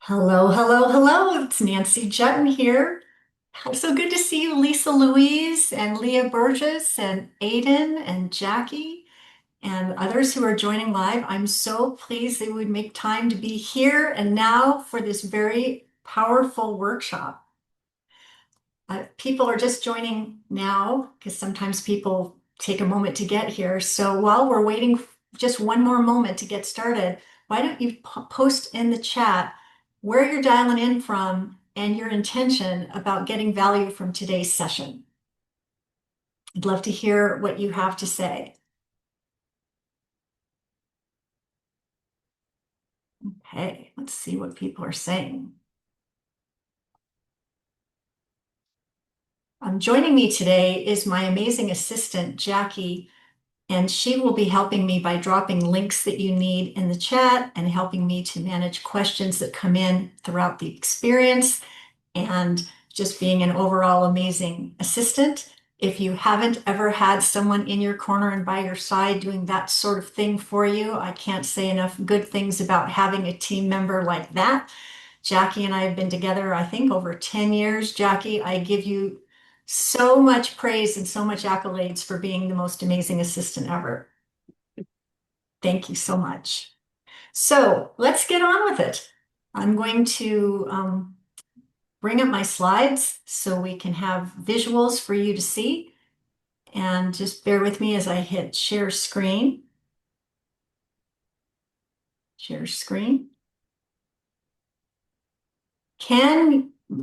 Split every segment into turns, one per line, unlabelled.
Hello, hello, hello. It's Nancy Juetten here. So good to see you, Lisa Louise and Leah Burgess and Aiden and Jackie and others who are joining live. I'm so pleased they would make time to be here and now for this very powerful workshop. People are just joining now because sometimes people take a moment to get here. So while we're waiting just one more moment to get started, why don't you post in the chat where you're dialing in from and your intention about getting value from today's session. I'd love to hear what you have to say. Okay, let's see what people are saying. Joining me today is my amazing assistant, Jackie, and she will be helping me by dropping links that you need in the chat and helping me to manage questions that come in throughout the experience and just being an overall amazing assistant. If you haven't ever had someone in your corner and by your side doing that sort of thing for you, I can't say enough good things about having a team member like that. Jackie and I have been together, I think, over 10 years. Jackie, I give you so much praise and so much accolades for being the most amazing assistant ever. Thank you so much. So let's get on with it. I'm going to bring up my slides so we can have visuals for you to see. And just bear with me as I hit share screen. Share screen.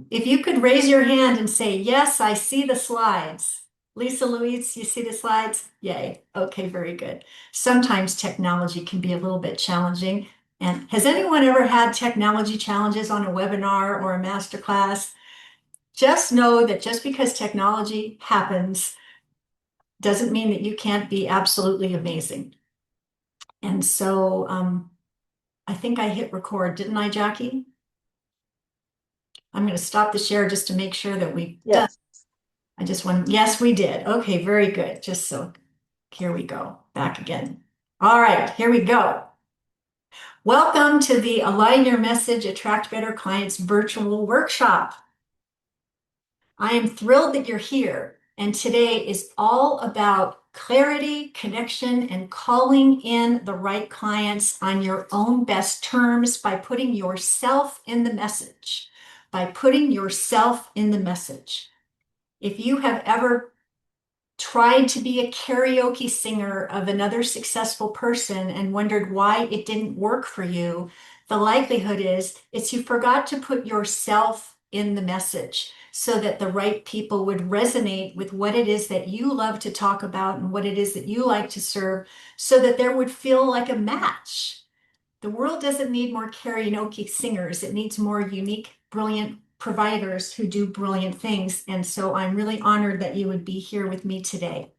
If you could raise your hand and say, yes, I see the slides. Lisa Louise, you see the slides? Yay. Okay, very good. Sometimes technology can be a little bit challenging. And has anyone ever had technology challenges on a webinar or a masterclass? Just know that just because technology happens doesn't mean that you can't be absolutely amazing. And so I think I hit record, didn't I, Jackie? I'm going to stop the share just to make sure that we've done. I just want, yes, we did. Okay, very good. Just so, here we go. Back again. All right, here we go. Welcome to the Align Your Message, Attract Better Clients virtual workshop. I am thrilled that you're here. And today is all about clarity, connection, and calling in the right clients on your own best terms by putting yourself in the message. By putting yourself in the message. If you have ever tried to be a karaoke singer of another successful person and wondered why it didn't work for you, the likelihood is it's you forgot to put yourself in the message so that the right people would resonate with what it is that you love to talk about and what it is that you like to serve so that there would feel like a match. The world doesn't need more karaoke singers. It needs more unique, brilliant providers who do brilliant things. And so I'm really honored that you would be here with me today.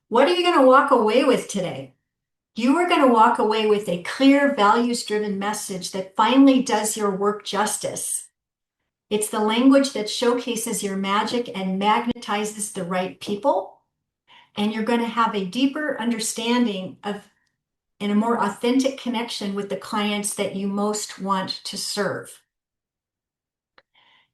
What are you going to walk away with today? You are going to walk away with a clear, values-driven message that finally does your work justice. It's the language that showcases your magic and magnetizes the right people. And you're going to have a deeper understanding of and a more authentic connection with the clients that you most want to serve.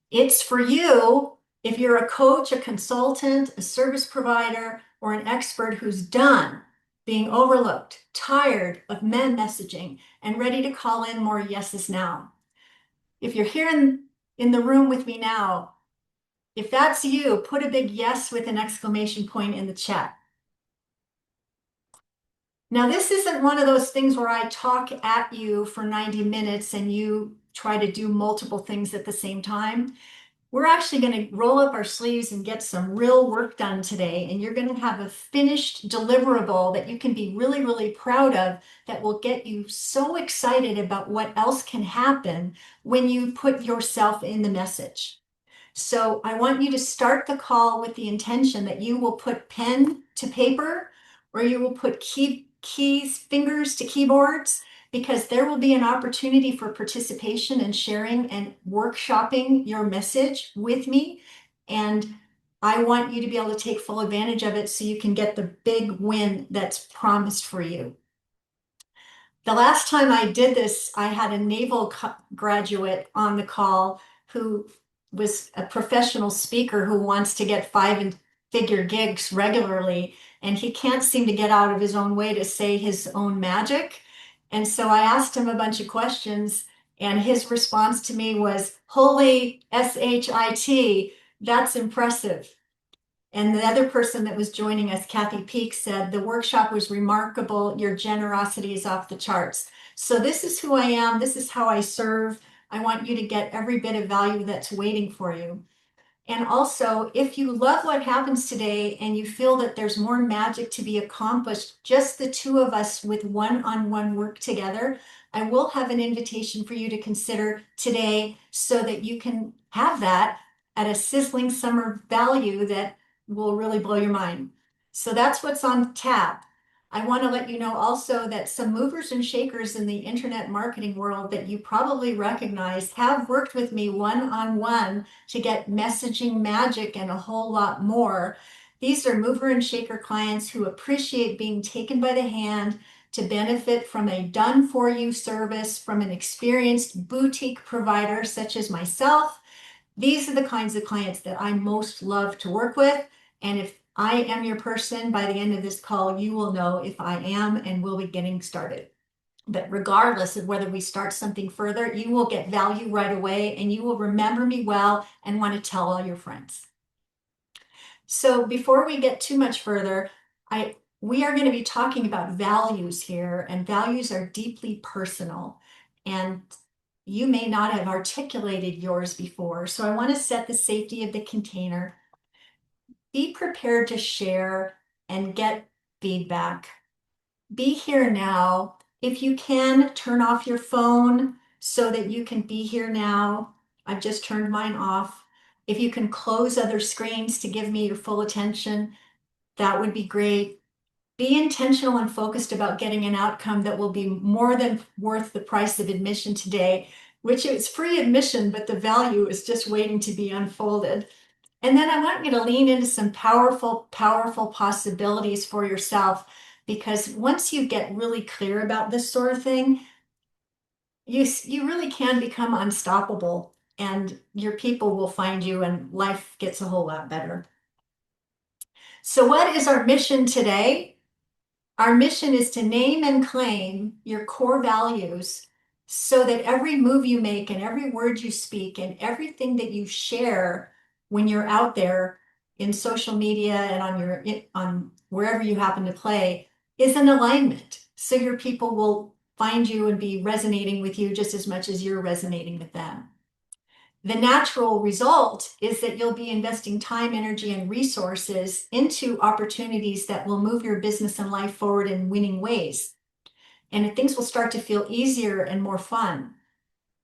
It's for you if you're a coach, a consultant, a service provider, or an expert who's done being overlooked, tired of men messaging, and ready to call in more yeses now. If you're here in the room with me now, if that's you, put a big yes with an exclamation point in the chat. Now, this isn't one of those things where I talk at you for 90 minutes and you try to do multiple things at the same time. We're actually going to roll up our sleeves and get some real work done today. And you're going to have a finished deliverable that you can be really, really proud of that will get you so excited about what else can happen when you put yourself in the message. So I want you to start the call with the intention that you will put pen to paper or you will put fingers to keyboards, because there will be an opportunity for participation and sharing and workshopping your message with me. And I want you to be able to take full advantage of it so you can get the big win that's promised for you. The last time I did this, I had a naval graduate on the call who was a professional speaker who wants to get figure gigs regularly, and he can't seem to get out of his own way to say his own magic. And so I asked him a bunch of questions, and his response to me was, "Holy SHIT, that's impressive." And the other person that was joining us, Kathy Peak, said, "The workshop was remarkable. Your generosity is off the charts." So this is who I am. This is how I serve. I want you to get every bit of value that's waiting for you. And also, if you love what happens today and you feel that there's more magic to be accomplished, just the two of us with one-on-one work together, I will have an invitation for you to consider today so that you can have that at a sizzling summer value that will really blow your mind. So that's what's on tap. I want to let you know also that some movers and shakers in the internet marketing world that you probably recognize have worked with me one-on-one to get messaging magic and a whole lot more. These are mover and shaker clients who appreciate being taken by the hand to benefit from a done for you service from an experienced boutique provider such as myself. These are the kinds of clients that I most love to work with. And if I am your person, by the end of this call, you will know if I am, and we'll be getting started. But regardless of whether we start something further, you will get value right away and you will remember me well and want to tell all your friends. So before we get too much further, we are going to be talking about values here, and values are deeply personal. And you may not have articulated yours before. So I want to set the safety of the container. Be prepared to share and get feedback. Be here now. If you can, turn off your phone so that you can be here now. I've just turned mine off. If you can close other screens to give me your full attention, that would be great. Be intentional and focused about getting an outcome that will be more than worth the price of admission today, which is free admission, but the value is just waiting to be unfolded. And then I want you to lean into some powerful, powerful possibilities for yourself, because once you get really clear about this sort of thing, you really can become unstoppable, and your people will find you and life gets a whole lot better. So what is our mission today? Our mission is to name and claim your core values so that every move you make and every word you speak and everything that you share when you're out there in social media and on wherever you happen to play is in alignment. So your people will find you and be resonating with you just as much as you're resonating with them. The natural result is that you'll be investing time, energy, and resources into opportunities that will move your business and life forward in winning ways. And things will start to feel easier and more fun.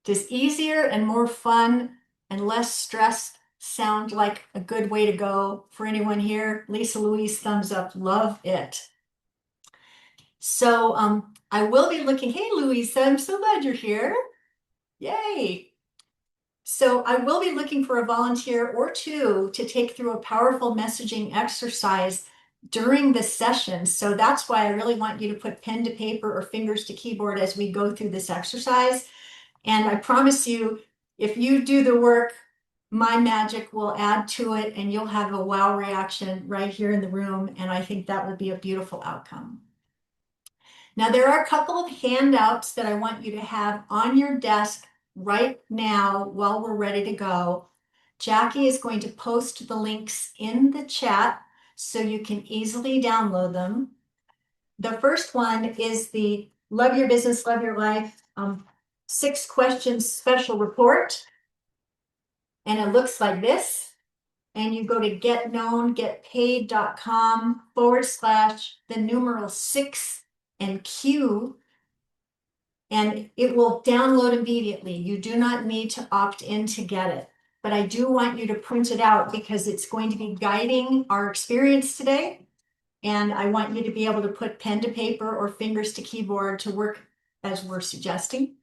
Does easier and more fun and less stress sound like a good way to go for anyone here? Lisa Louise, thumbs up, love it. So I will be looking, hey Louisa, I'm so glad you're here. Yay. So I will be looking for a volunteer or two to take through a powerful messaging exercise during this session. So that's why I really want you to put pen to paper or fingers to keyboard as we go through this exercise. And I promise you, if you do the work, my magic will add to it and you'll have a wow reaction right here in the room. And I think that will be a beautiful outcome. Now, there are a couple of handouts that I want you to have on your desk right now while we're ready to go. Jackie is going to post the links in the chat so you can easily download them. The first one is the Love Your Business, Love Your Life 6 questions special report. And it looks like this. And you go to getknowngetpaid.com/6 and Q, and it will download immediately. You do not need to opt in to get it, but I do want you to print it out because it's going to be guiding our experience today. And I want you to be able to put pen to paper or fingers to keyboard to work as we're suggesting.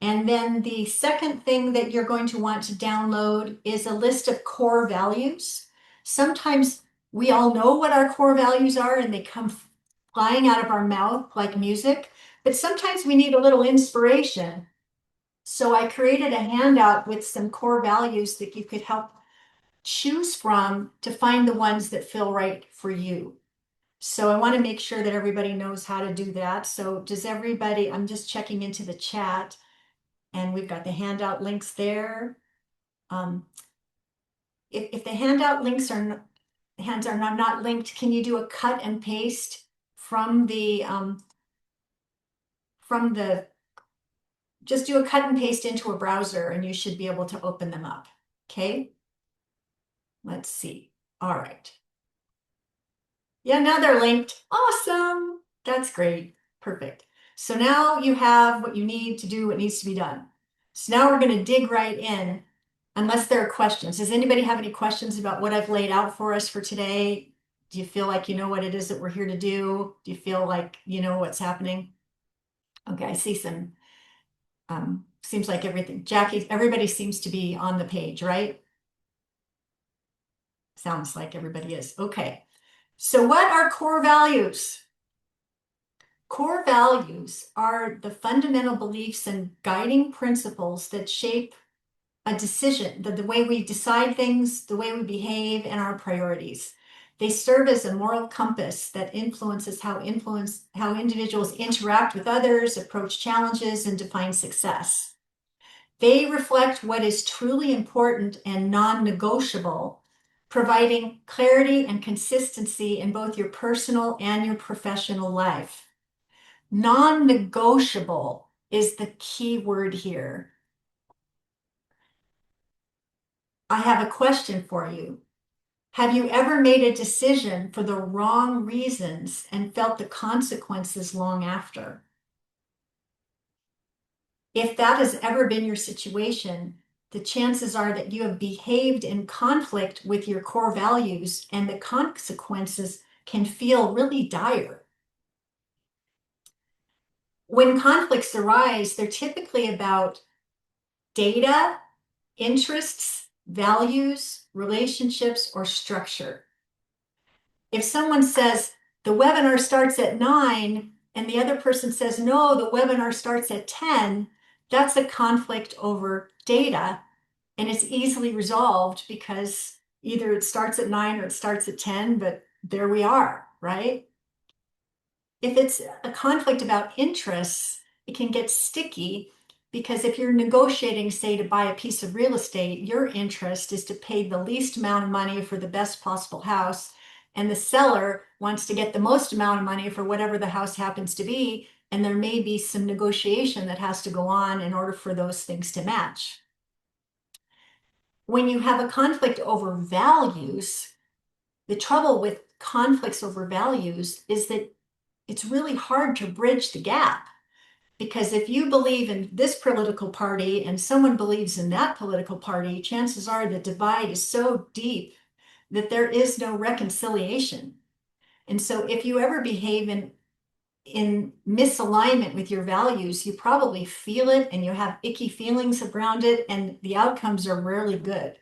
And then the second thing that you're going to want to download is a list of core values. Sometimes we all know what our core values are and they come flying out of our mouth like music, but sometimes we need a little inspiration. So I created a handout with some core values that you could help choose from to find the ones that feel right for you. So I want to make sure that everybody knows how to do that. So does everybody, I'm just checking into the chat and we've got the handout links there. If the handout links are hands are not linked, can you do a cut and paste from the just do a cut and paste into a browser and you should be able to open them up. Okay. Let's see. All right. Yeah, now they're linked. Awesome. That's great. Perfect. So now you have what you need to do what needs to be done. So now we're going to dig right in, unless there are questions. Does anybody have any questions about what I've laid out for us for today? Do you feel like you know what it is that we're here to do? Do you feel like you know what's happening? Okay, I see some, seems like everything. Jackie, everybody seems to be on the page, right? Sounds like everybody is. Okay. So what are core values? Core values are the fundamental beliefs and guiding principles that shape a decision, the way we decide things, the way we behave, and our priorities. They serve as a moral compass that influences how individuals interact with others, approach challenges, and define success. They reflect what is truly important and non-negotiable, providing clarity and consistency in both your personal and your professional life. Non-negotiable is the key word here. I have a question for you. Have you ever made a decision for the wrong reasons and felt the consequences long after? If that has ever been your situation, the chances are that you have behaved in conflict with your core values and the consequences can feel really dire. When conflicts arise, they're typically about data, interests, values, relationships, or structure. If someone says the webinar starts at 9 and the other person says, no, the webinar starts at 10, that's a conflict over data. And it's easily resolved because either it starts at 9 or it starts at 10, but there we are, right? If it's a conflict about interests, it can get sticky because if you're negotiating, say, to buy a piece of real estate, your interest is to pay the least amount of money for the best possible house. And the seller wants to get the most amount of money for whatever the house happens to be. And there may be some negotiation that has to go on in order for those things to match. When you have a conflict over values, the trouble with conflicts over values is that it's really hard to bridge the gap. Because if you believe in this political party and someone believes in that political party, chances are the divide is so deep that there is no reconciliation. And so if you ever behave in misalignment with your values, you probably feel it and you have icky feelings around it, and the outcomes are rarely good.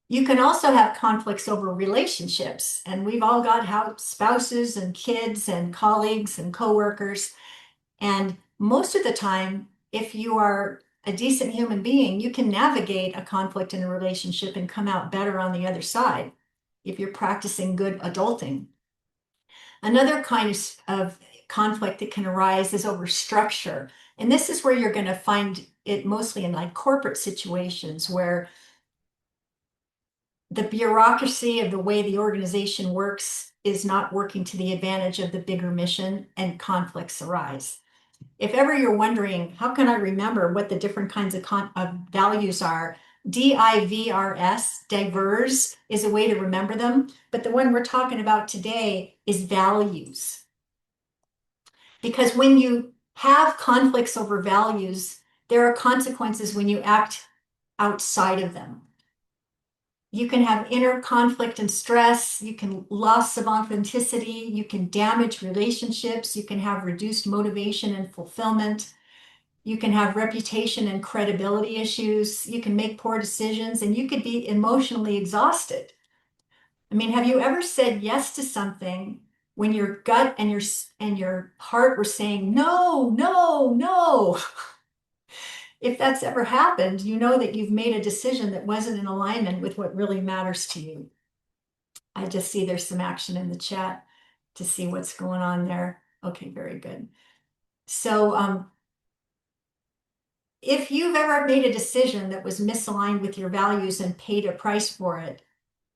You can also have conflicts over relationships, and we've all got spouses and kids and colleagues and coworkers. And most of the time, if you are a decent human being, you can navigate a conflict in a relationship and come out better on the other side if you're practicing good adulting. Another kind of conflict that can arise is over structure. And this is where you're going to find it mostly in like corporate situations where the bureaucracy of the way the organization works is not working to the advantage of the bigger mission and conflicts arise. If ever you're wondering, how can I remember what the different kinds of values are? DIVRS, diverse, is a way to remember them. But the one we're talking about today is values. Because when you have conflicts over values, there are consequences when you act outside of them. You can have inner conflict and stress. You can loss of authenticity. You can damage relationships. You can have reduced motivation and fulfillment. You can have reputation and credibility issues. You can make poor decisions, and you could be emotionally exhausted. I mean, have you ever said yes to something when your gut and your heart were saying, no, no, no. If that's ever happened, you know that you've made a decision that wasn't in alignment with what really matters to you. I just see there's some action in the chat to see what's going on there. Okay, very good. So if you've ever made a decision that was misaligned with your values and paid a price for it,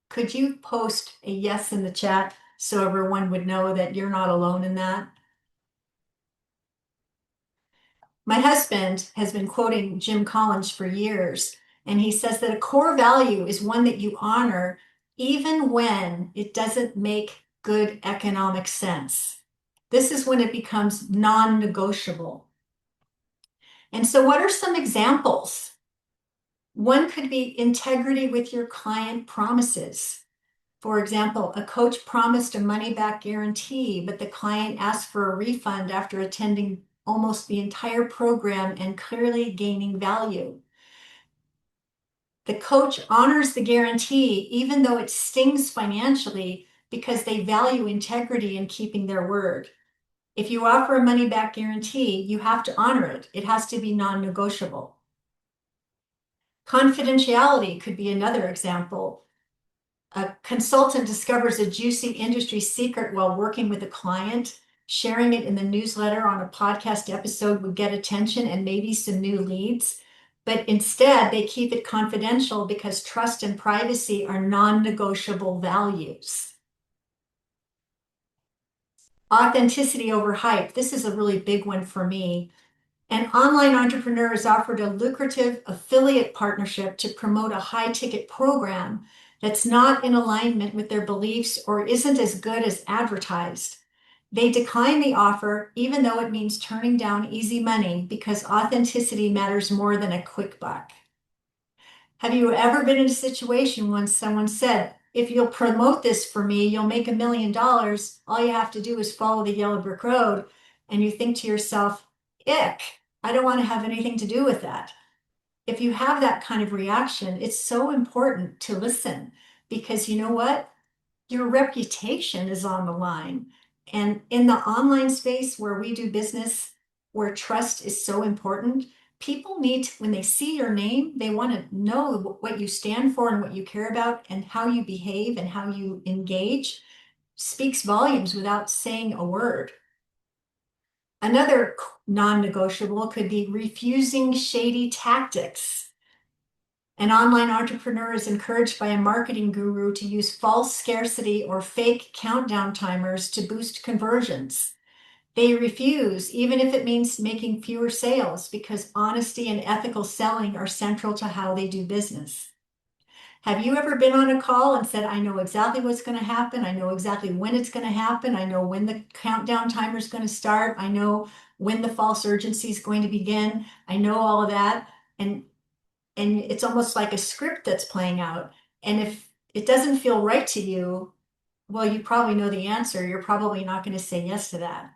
could you post a yes in the chat so everyone would know that you're not alone in that? My husband has been quoting Jim Collins for years, and he says that a core value is one that you honor even when it doesn't make good economic sense. This is when it becomes non-negotiable. And so, what are some examples? One could be integrity with your client promises. For example, a coach promised a money back guarantee, but the client asked for a refund after attending almost the entire program and clearly gaining value. The coach honors the guarantee, even though it stings financially, because they value integrity and keeping their word. If you offer a money back guarantee, you have to honor it. It has to be non-negotiable. Confidentiality could be another example. A consultant discovers a juicy industry secret while working with a client. Sharing it in the newsletter on a podcast episode would get attention and maybe some new leads. But instead, they keep it confidential because trust and privacy are non-negotiable values. Authenticity over hype. This is a really big one for me. An online entrepreneur is offered a lucrative affiliate partnership to promote a high-ticket program that's not in alignment with their beliefs or isn't as good as advertised. They decline the offer, even though it means turning down easy money because authenticity matters more than a quick buck. Have you ever been in a situation when someone said, if you'll promote this for me, you'll make $1 million. All you have to do is follow the yellow brick road. And you think to yourself, ick, I don't want to have anything to do with that. If you have that kind of reaction, it's so important to listen because you know what? Your reputation is on the line. And in the online space where we do business, where trust is so important, people need, when they see your name, they want to know what you stand for and what you care about and how you behave and how you engage speaks volumes without saying a word. Another non-negotiable could be refusing shady tactics. An online entrepreneur is encouraged by a marketing guru to use false scarcity or fake countdown timers to boost conversions. They refuse, even if it means making fewer sales, because honesty and ethical selling are central to how they do business. Have you ever been on a call and said, I know exactly what's going to happen. I know exactly when it's going to happen. I know when the countdown timer is going to start. I know when the false urgency is going to begin. I know all of that. And it's almost like a script that's playing out. And if it doesn't feel right to you, well, you probably know the answer. You're probably not going to say yes to that.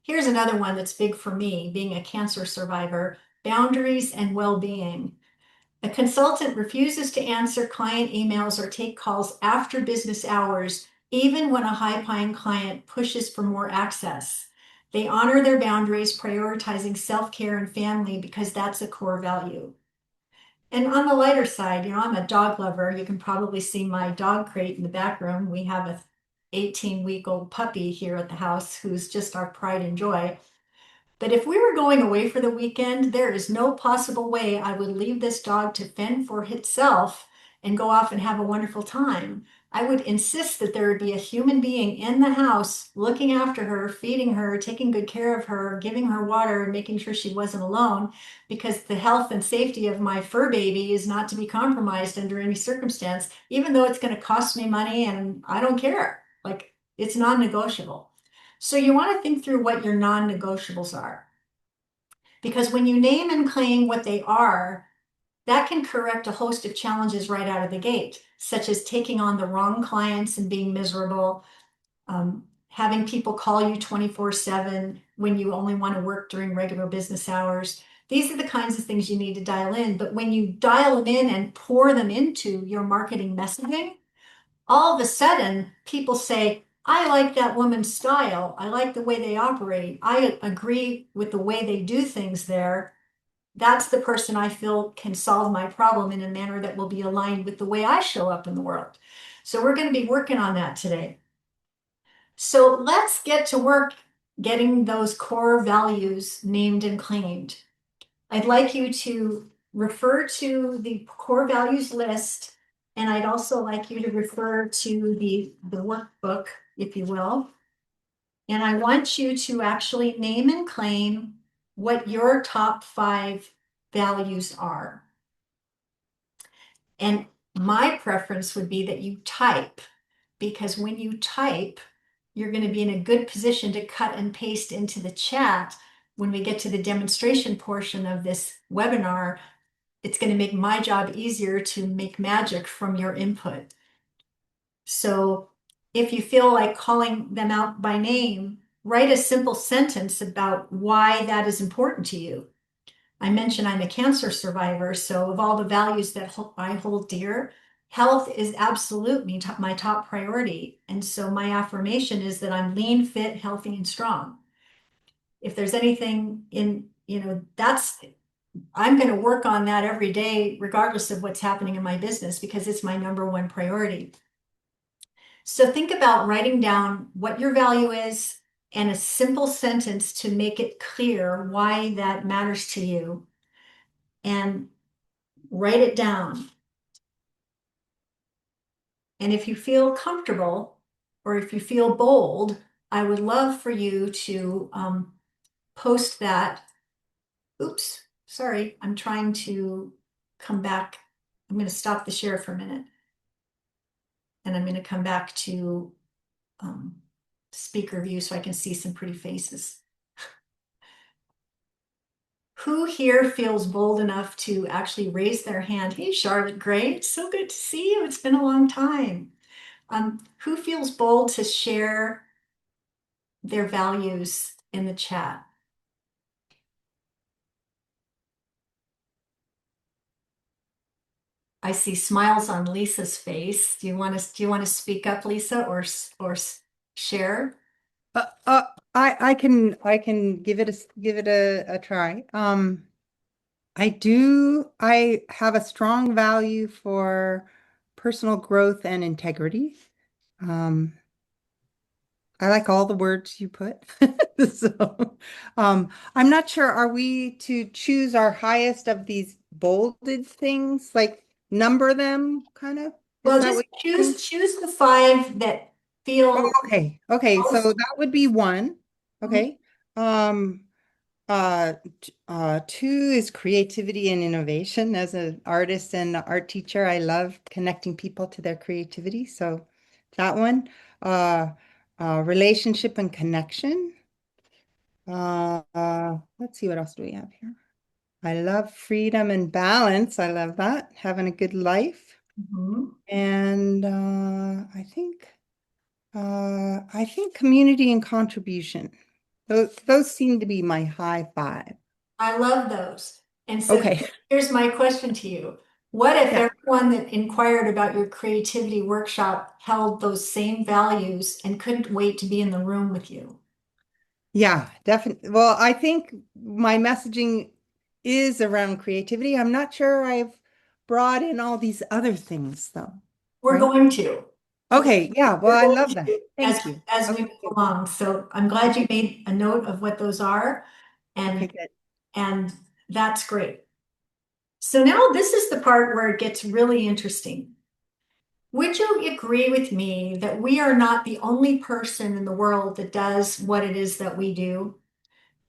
Here's another one that's big for me, being a cancer survivor, boundaries and well-being. A consultant refuses to answer client emails or take calls after business hours, even when a high-paying client pushes for more access. They honor their boundaries, prioritizing self-care and family because that's a core value. And on the lighter side, I'm a dog lover. You can probably see my dog crate in the back room. We have a 18-week-old puppy here at the house who's just our pride and joy. But if we were going away for the weekend, there is no possible way I would leave this dog to fend for itself and go off and have a wonderful time. I would insist that there would be a human being in the house looking after her, feeding her, taking good care of her, giving her water, and making sure she wasn't alone, because the health and safety of my fur baby is not to be compromised under any circumstance, even though it's going to cost me money and I don't care. Like, it's non-negotiable. So you want to think through what your non-negotiables are. Because when you name and claim what they are, that can correct a host of challenges right out of the gate, such as taking on the wrong clients and being miserable, having people call you 24/7 when you only want to work during regular business hours. These are the kinds of things you need to dial in. But when you dial them in and pour them into your marketing messaging, all of a sudden people say, I like that woman's style. I like the way they operate. I agree with the way they do things there. That's the person I feel can solve my problem in a manner that will be aligned with the way I show up in the world. So we're going to be working on that today. So let's get to work getting those core values named and claimed. I'd like you to refer to the core values list, and I'd also like you to refer to the workbook, if you will. And I want you to actually name and claim what your top 5 values are. And my preference would be that you type, because when you type, you're going to be in a good position to cut and paste into the chat when we get to the demonstration portion of this webinar. It's going to make my job easier to make magic from your input. So if you feel like calling them out by name, write a simple sentence about why that is important to you. I mentioned I'm a cancer survivor, so of all the values that I hold dear, health is absolutely my top priority. And so my affirmation is that I'm lean, fit, healthy, and strong. If there's anything in, I'm going to work on that every day, regardless of what's happening in my business, because it's my number one priority. So think about writing down what your value is and a simple sentence to make it clear why that matters to you, and write it down. And if you feel comfortable or if you feel bold, I would love for you to post that. Oops, sorry, I'm trying to come back. I'm going to stop the share for a minute. And I'm going to come back to speaker view so I can see some pretty faces. Who here feels bold enough to actually raise their hand? Hey, Charlotte Gray, it's so good to see you. It's been a long time. Who feels bold to share their values in the chat? I see smiles on Lisa's face. Do you want to speak up, Lisa, or share?
Uh, uh, I can give it a try. I have a strong value for personal growth and integrity. Um, I like all the words you put. So, I'm not sure, are we to choose our highest of these bolded things, like number them kind of? Is
Well,
that
just
what you're saying?
choose the 5 that
Oh,
feel
okay. Okay, so
most.
that would be one. Okay. Um, two is creativity and innovation. As an artist and art teacher, I love connecting people to their creativity. So that one. Uh, relationship and connection. Let's see, what else do we have here? I love freedom and balance. I love that. Having a good life.
Mhm.
And I think community and contribution. Those seem to be my high 5.
I love those. And so
Okay.
here's my question to you. What if
Yeah.
everyone that inquired about your creativity workshop held those same values and couldn't wait to be in the room with you?
Yeah, definitely. Well, I think my messaging is around creativity. I'm not sure I've brought in all these other things though,
We're
right?
going to. We're
Okay, yeah, well,
we're
I
going
love that.
to as
Thank you.
as we
Okay,
move
good.
along. So I'm glad you made a note of what those are,
Okay,
and
good.
and that's great. So now this is the part where it gets really interesting. Would you agree with me that we are not the only person in the world that does what it is that we do?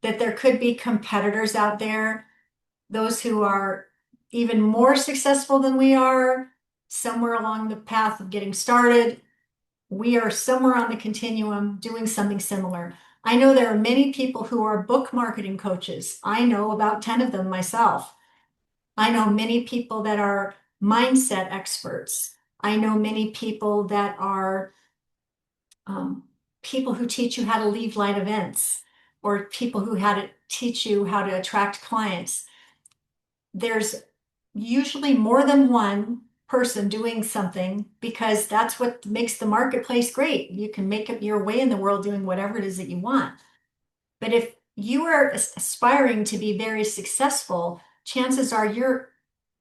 That there could be competitors out there, those who are even more successful than we are, somewhere along the path of getting started. We are somewhere on the continuum doing something similar. I know there are many people who are book marketing coaches. I know about 10 of them myself. I know many people that are mindset experts. I know many people that are um, people who teach you how to leave light events, or people who how to teach you how to attract clients. There's usually more than one. person doing something because that's what makes the marketplace great. You can make up your way in the world doing whatever it is that you want. But if you are aspiring to be very successful, chances are you're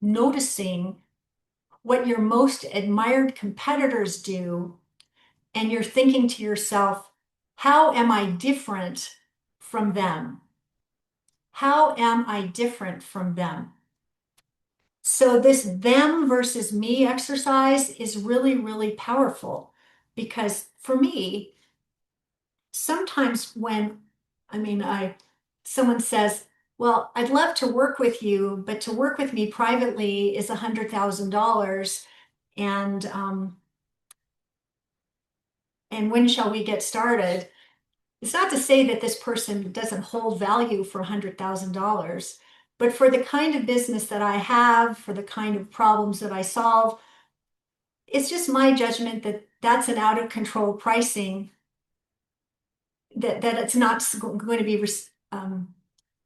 noticing what your most admired competitors do, and you're thinking to yourself, how am I different from them? How am I different from them? So this them versus me exercise is really, really powerful because for me, sometimes when, I mean, someone says, well, I'd love to work with you, but to work with me privately is $100,000. And, and when shall we get started? It's not to say that this person doesn't hold value for $100,000, but for the kind of business that I have, for the kind of problems that I solve, it's just my judgment that that's an out of control pricing, that it's not going to be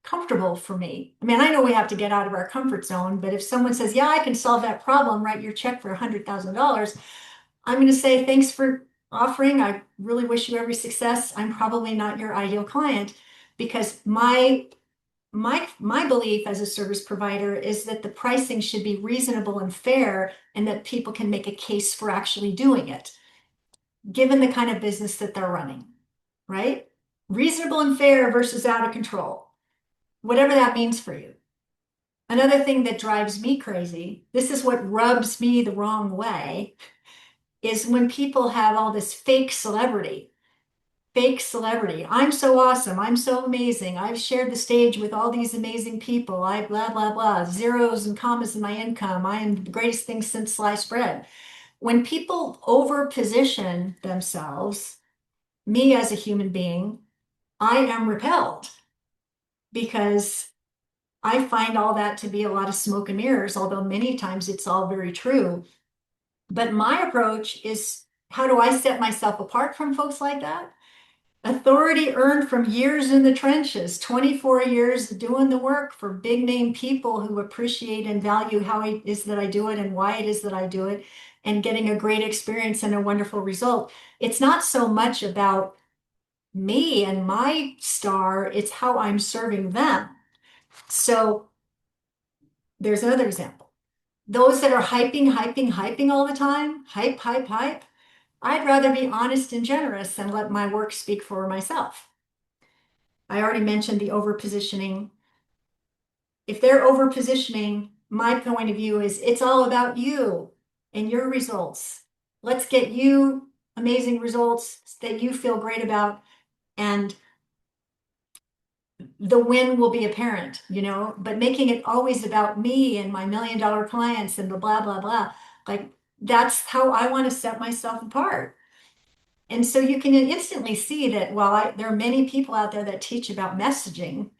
comfortable for me. I mean, I know we have to get out of our comfort zone, but if someone says, yeah, I can solve that problem, write your check for $100,000, I'm going to say, thanks for offering. I really wish you every success. I'm probably not your ideal client because my belief as a service provider is that the pricing should be reasonable and fair and that people can make a case for actually doing it, given the kind of business that they're running, right? Reasonable and fair versus out of control, whatever that means for you. Another thing that drives me crazy, this is what rubs me the wrong way, is when people have all this fake celebrity. Fake celebrity. I'm so awesome. I'm so amazing. I've shared the stage with all these amazing people. I blah, blah, blah. Zeros and commas in my income. I am the greatest thing since sliced bread. When people over position themselves, me as a human being, I am repelled because I find all that to be a lot of smoke and mirrors, although many times it's all very true. But my approach is, how do I set myself apart from folks like that? Authority earned from years in the trenches, 24 years doing the work for big name people who appreciate and value how it is that I do it and why it is that I do it, and getting a great experience and a wonderful result. It's not so much about me and my star, it's how I'm serving them. So there's another example. Those that are hyping, hyping, hyping all the time, hype, hype, hype. I'd rather be honest and generous and let my work speak for myself. I already mentioned the over positioning. If they're over positioning, my point of view is it's all about you and your results. Let's get you amazing results that you feel great about, and the win will be apparent, but making it always about me and my $1 million clients and the blah, blah, blah. Like that's how I want to set myself apart. And so you can instantly see that while there are many people out there that teach about messaging,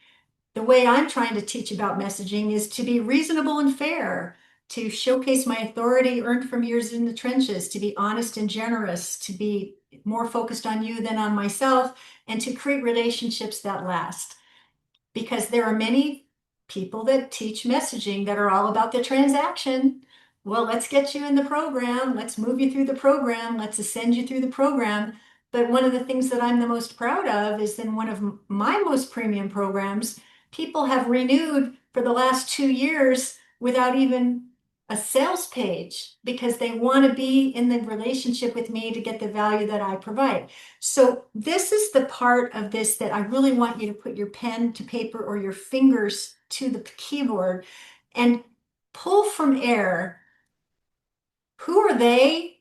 the way I'm trying to teach about messaging is to be reasonable and fair, to showcase my authority earned from years in the trenches, to be honest and generous, to be more focused on you than on myself, and to create relationships that last. Because there are many people that teach messaging that are all about the transaction. Well, let's get you in the program. Let's move you through the program. Let's ascend you through the program. But one of the things that I'm the most proud of is in one of my most premium programs, people have renewed for the last 2 years without even a sales page because they want to be in the relationship with me to get the value that I provide. So this is the part of this that I really want you to put your pen to paper or your fingers to the keyboard and pull from air. Who are they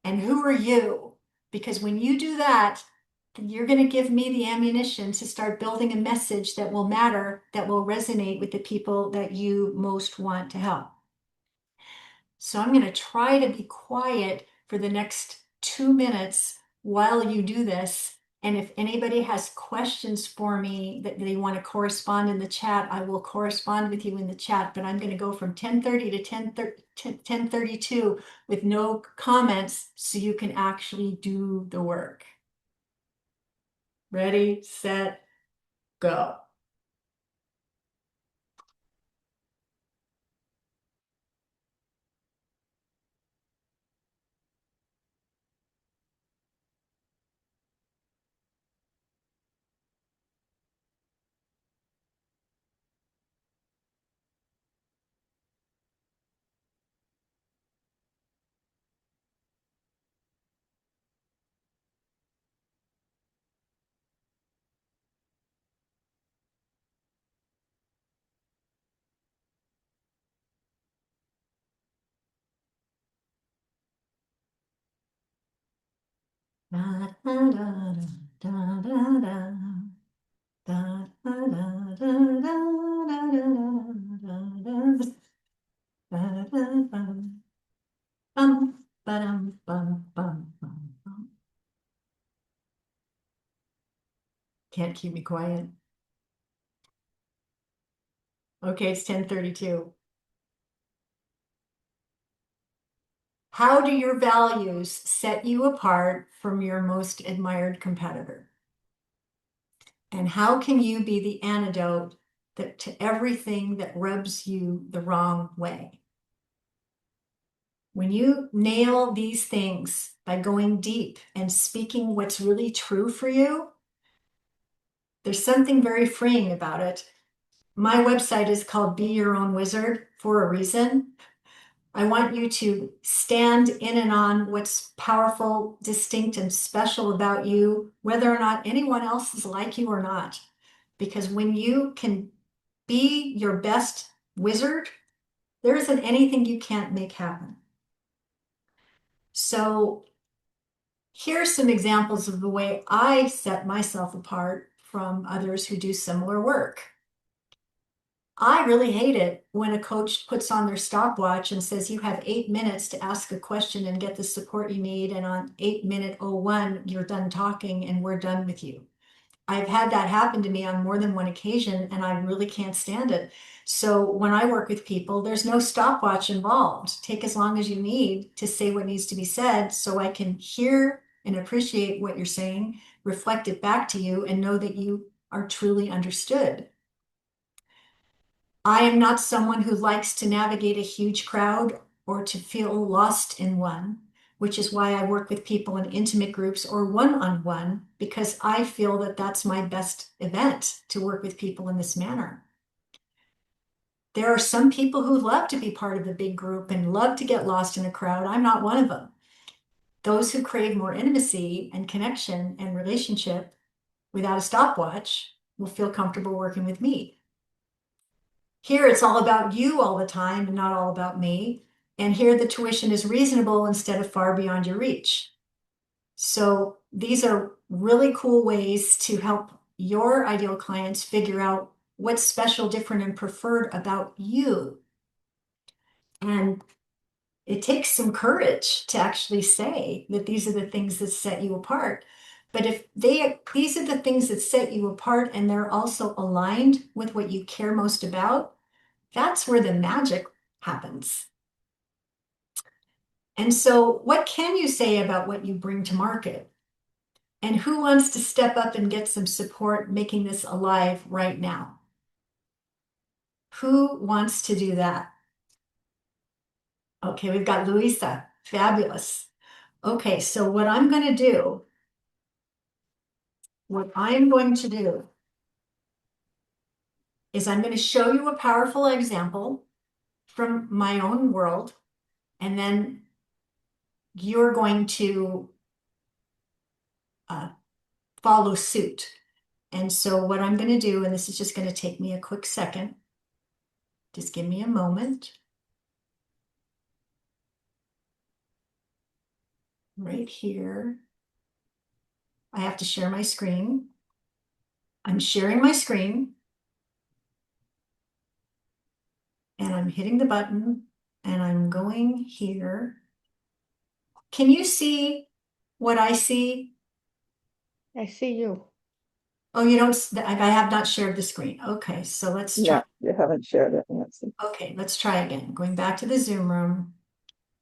and who are you? Because when you do that, you're going to give me the ammunition to start building a message that will matter, that will resonate with the people that you most want to help. So I'm going to try to be quiet for the next 2 minutes while you do this. And if anybody has questions for me that they want to correspond in the chat, I will correspond with you in the chat. But I'm going to go from 10:30 to 10:32 with no comments so you can actually do the work. Ready, set, go. Da, da, da, da, da, da. Da, da, da, da, da, da, da, da, da. Ba-da-ba-bum, ba-dum, bum, bum, bum, bum. Can't keep me quiet. Okay, it's 10:32. How do your values set you apart from your most admired competitor? And how can you be the antidote to everything that rubs you the wrong way? When you nail these things by going deep and speaking what's really true for you, there's something very freeing about it. My website is called Be Your Own Wizard for a reason. I want you to stand in and on what's powerful, distinct, and special about you, whether or not anyone else is like you or not. Because when you can be your best wizard, there isn't anything you can't make happen. So here's some examples of the way I set myself apart from others who do similar work. I really hate it when a coach puts on their stopwatch and says you have 8 minutes to ask a question and get the support you need. And on 8 minute 01, you're done talking and we're done with you. I've had that happen to me on more than one occasion and I really can't stand it. So when I work with people, there's no stopwatch involved. Take as long as you need to say what needs to be said so I can hear and appreciate what you're saying, reflect it back to you, and know that you are truly understood. I am not someone who likes to navigate a huge crowd or to feel lost in one, which is why I work with people in intimate groups or one-on-one, because I feel that that's my best event to work with people in this manner. There are some people who love to be part of a big group and love to get lost in a crowd. I'm not one of them. Those who crave more intimacy and connection and relationship without a stopwatch will feel comfortable working with me. Here it's all about you all the time and not all about me. And here the tuition is reasonable instead of far beyond your reach. So these are really cool ways to help your ideal clients figure out what's special, different, and preferred about you. And it takes some courage to actually say that these are the things that set you apart. But if these are the things that set you apart and they're also aligned with what you care most about, that's where the magic happens. And so, what can you say about what you bring to market? And who wants to step up and get some support making this alive right now? Who wants to do that? Okay, we've got Luiza. Fabulous. Okay, so what I'm going to do is I'm going to show you a powerful example from my own world, and then you're going to uh, follow suit. And so what I'm going to do, and this is just going to take me a quick second, just give me a moment. Right here, I have to share my screen. I'm sharing my screen and I'm hitting the button and I'm going here. Can you see what I see?
I see you.
Oh, you don't, I have not shared the screen. Okay, so let's try.
No, you haven't shared it, Nancy.
Okay, let's try again. Going back to the Zoom room.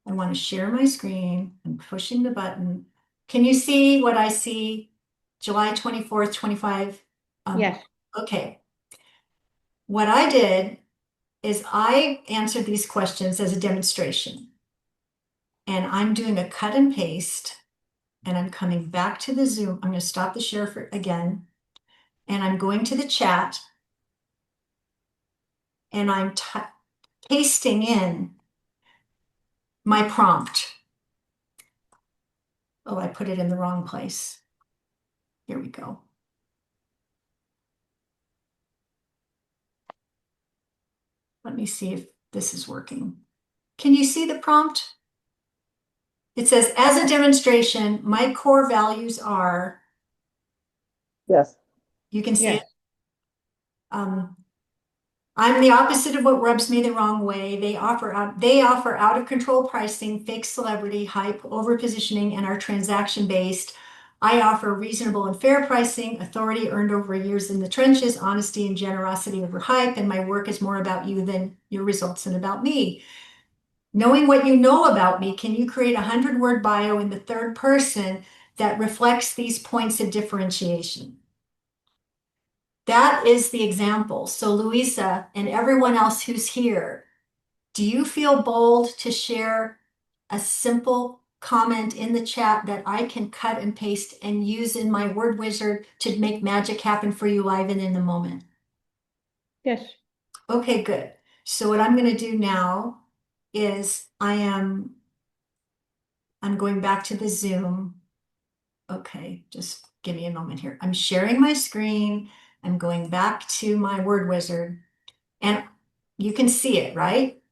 I want to share my screen. I'm pushing the button. Can you see what I see? July 24th, 25.
Yes.
Okay. What I did is I answered these questions as a demonstration. And I'm doing a cut and paste. And I'm coming back to the Zoom. I'm going to stop the share for again. And I'm going to the chat. And I'm pasting in my prompt. Oh, I put it in the wrong place. Here we go. Let me see if this is working. Can you see the prompt? It says, as a demonstration, my core values are,
Yes.
you can see it.
Yes.
I'm the opposite of what rubs me the wrong way. They offer out of control pricing, fake celebrity, hype, over positioning, and are transaction based. I offer reasonable and fair pricing, authority earned over years in the trenches, honesty and generosity over hype, and my work is more about you than your results and about me. Knowing what you know about me, can you create a 100-word bio in the third person that reflects these points of differentiation? That is the example. So Luiza and everyone else who's here, do you feel bold to share a simple comment in the chat that I can cut and paste and use in my word wizard to make magic happen for you live and in the moment?
Yes.
Okay, good. So what I'm going to do now is I'm going back to the Zoom. Okay, just give me a moment here. I'm sharing my screen. I'm going back to my word wizard. And you can see it, right?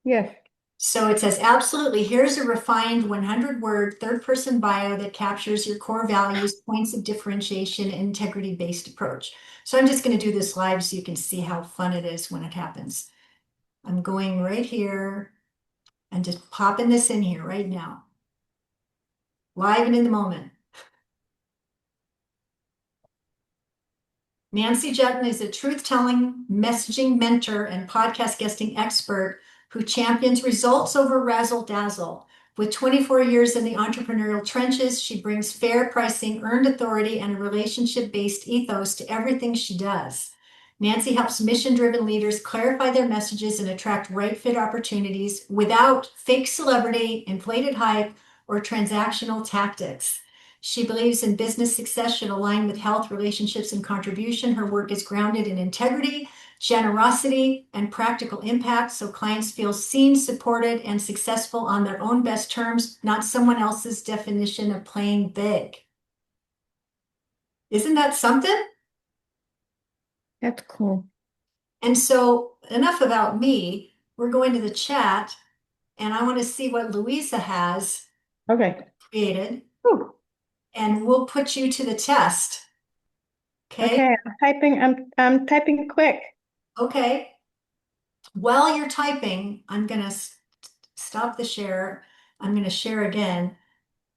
Yes.
So it says, absolutely, here's a refined 100-word third-person bio that captures your core values, points of differentiation, and integrity-based approach. So I'm just going to do this live so you can see how fun it is when it happens. I'm going right here and just popping this in here right now. Live and in the moment. Nancy Juetten is a truth-telling, messaging mentor and podcast guesting expert who champions results over razzle-dazzle. With 24 years in the entrepreneurial trenches, she brings fair pricing, earned authority, and a relationship-based ethos to everything she does. Nancy helps mission-driven leaders clarify their messages and attract right-fit opportunities without fake celebrity, inflated hype, or transactional tactics. She believes in business success should align with health, relationships, and contribution. Her work is grounded in integrity, generosity, and practical impact so clients feel seen, supported, and successful on their own best terms, not someone else's definition of playing big. Isn't that something?
That's cool.
And so, enough about me. We're going to the chat, and I want to see what Luiza has
Okay.
created,
Whew.
and we'll put you to the test. Okay?
Okay, I'm typing quick.
Okay. While you're typing, I'm going to stop the share. I'm going to share again.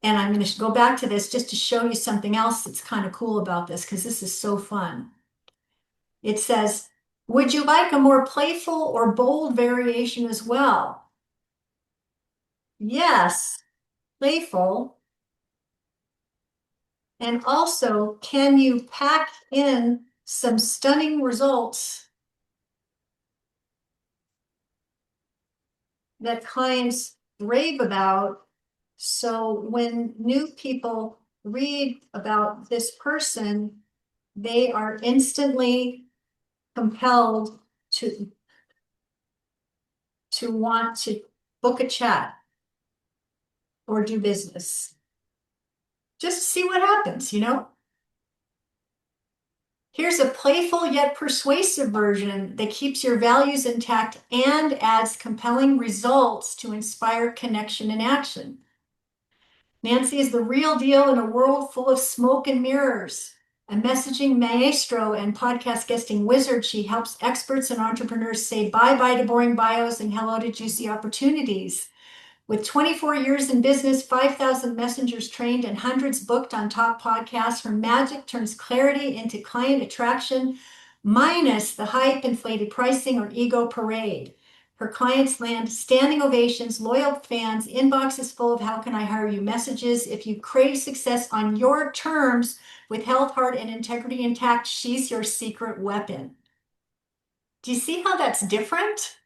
And I'm going to go back to this just to show you something else that's kind of cool about this because this is so fun. It says, would you like a more playful or bold variation as well? Yes, playful. And also, can you pack in some stunning results that clients rave about? So when new people read about this person, they are instantly compelled to want to book a chat or do business. Just see what happens, you know? Here's a playful yet persuasive version that keeps your values intact and adds compelling results to inspire connection and action. Nancy is the real deal in a world full of smoke and mirrors. A messaging maestro and podcast guesting wizard, she helps experts and entrepreneurs say bye-bye to boring bios and hello to juicy opportunities. With 24 years in business, 5,000 messengers trained, and hundreds booked on top podcasts, her magic turns clarity into client attraction, minus the hype, inflated pricing, or ego parade. Her clients land standing ovations, loyal fans, inboxes full of how can I hire you messages. If you crave success on your terms with health, heart, and integrity intact, she's your secret weapon. Do you see how that's different?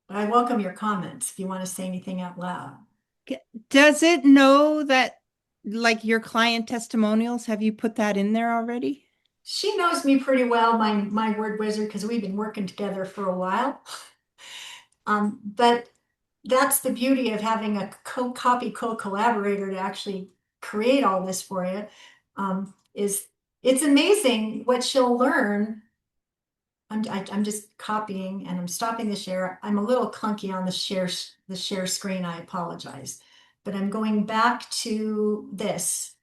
But I welcome your comments if you want to say anything out loud.
Does it know that, like, your client testimonials, have you put that in there already?
She knows me pretty well, my word wizard, because we've been working together for a while. But that's the beauty of having a co-collaborator to actually create all this for you. Is it's amazing what she'll learn. I'm just copying and I'm stopping the share. I'm a little clunky on the share screen. I apologize, but I'm going back to this.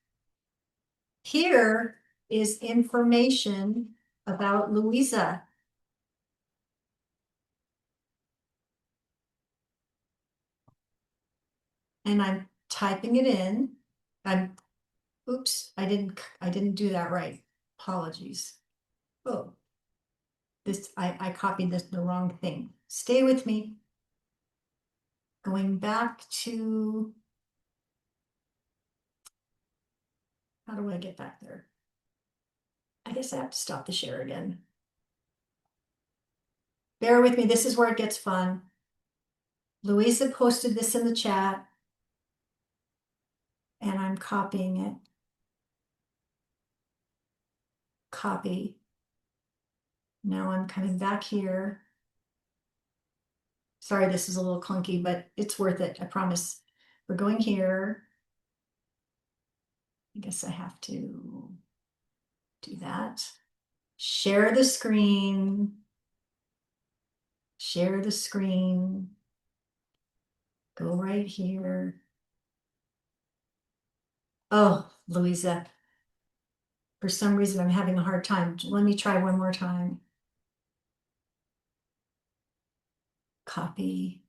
Here is information about Luiza. And I'm typing it in. Oops, I didn't do that right. Apologies. Oh, I copied the wrong thing. Stay with me. Going back to, how do I get back there? I guess I have to stop the share again. Bear with me, this is where it gets fun. Luiza posted this in the chat and I'm copying it. Copy. Now I'm coming back here. Sorry, this is a little clunky, but it's worth it, I promise. We're going here. I guess I have to do that. Share the screen. Share the screen. Go right here. Oh, Luiza. For some reason, I'm having a hard time. Let me try one more time. Copy.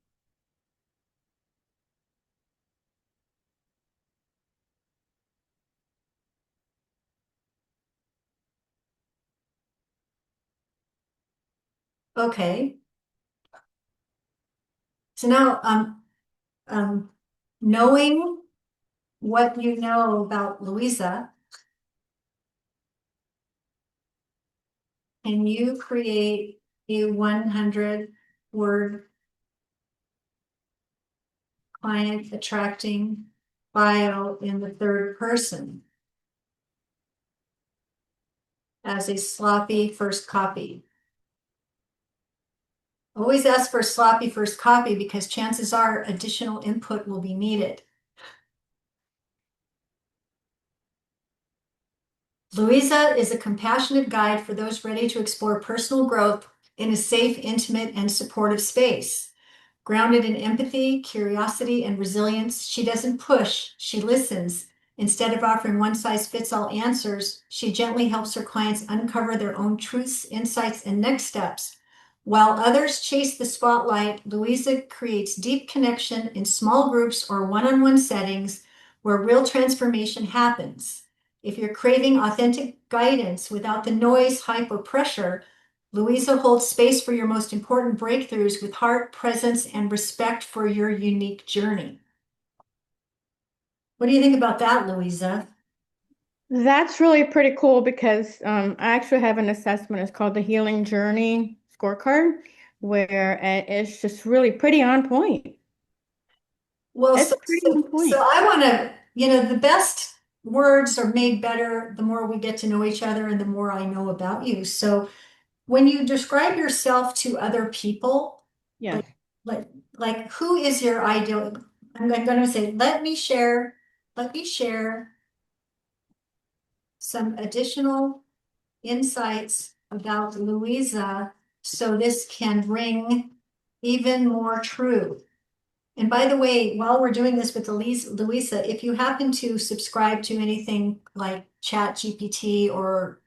Okay. So now, knowing what you know about Luiza, can you create a 100-word client attracting bio in the third person as a sloppy first copy? Always ask for a sloppy first copy because chances are additional input will be needed. Luiza is a compassionate guide for those ready to explore personal growth in a safe, intimate, and supportive space. Grounded in empathy, curiosity, and resilience, she doesn't push, she listens. Instead of offering one-size-fits-all answers, she gently helps her clients uncover their own truths, insights, and next steps. While others chase the spotlight, Luiza creates deep connection in small groups or one-on-one settings where real transformation happens. If you're craving authentic guidance without the noise, hype, or pressure, Luiza holds space for your most important breakthroughs with heart, presence, and respect for your unique journey. What do you think about that, Luiza?
That's really pretty cool because I actually have an assessment. It's called the Healing Journey Scorecard, where it's just really pretty on point.
Well,
It's pretty on point.
I want to, the best words are made better the more we get to know each other and the more I know about you. So when you describe yourself to other people,
Yeah.
like, like who is your ideal? I'm going to say, let me share some additional insights about Luiza so this can ring even more true. And by the way, while we're doing this with Luiza, if you happen to subscribe to anything like Chat GPT or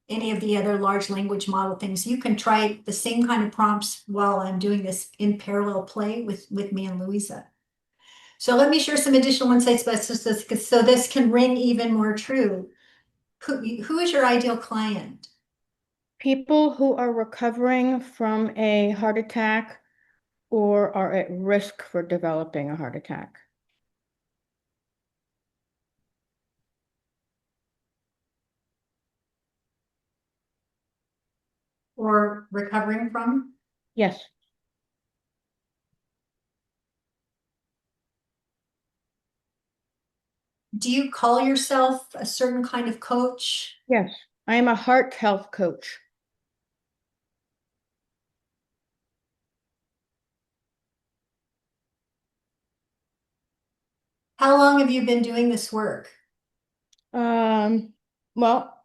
any of the other large language model things, you can try the same kind of prompts while I'm doing this in parallel play with me and Luiza. So let me share some additional insights so this can ring even more true. Who is your ideal client?
People who are recovering from a heart attack or are at risk for developing a heart attack.
Or recovering from?
Yes.
Do you call yourself a certain kind of coach?
Yes. I am a heart health coach.
How long have you been doing this work?
Well,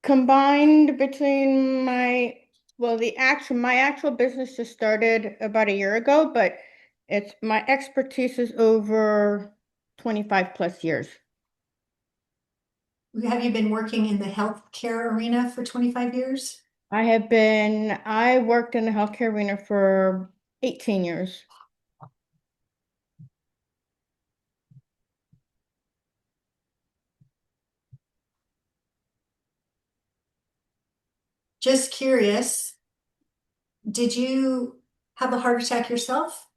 combined between my Well, my actual business just started about a year ago, but my expertise is over 25 plus years.
Have you been working in the healthcare arena for 25 years?
I worked in the healthcare arena for 18 years.
Just curious, did you have a heart attack yourself?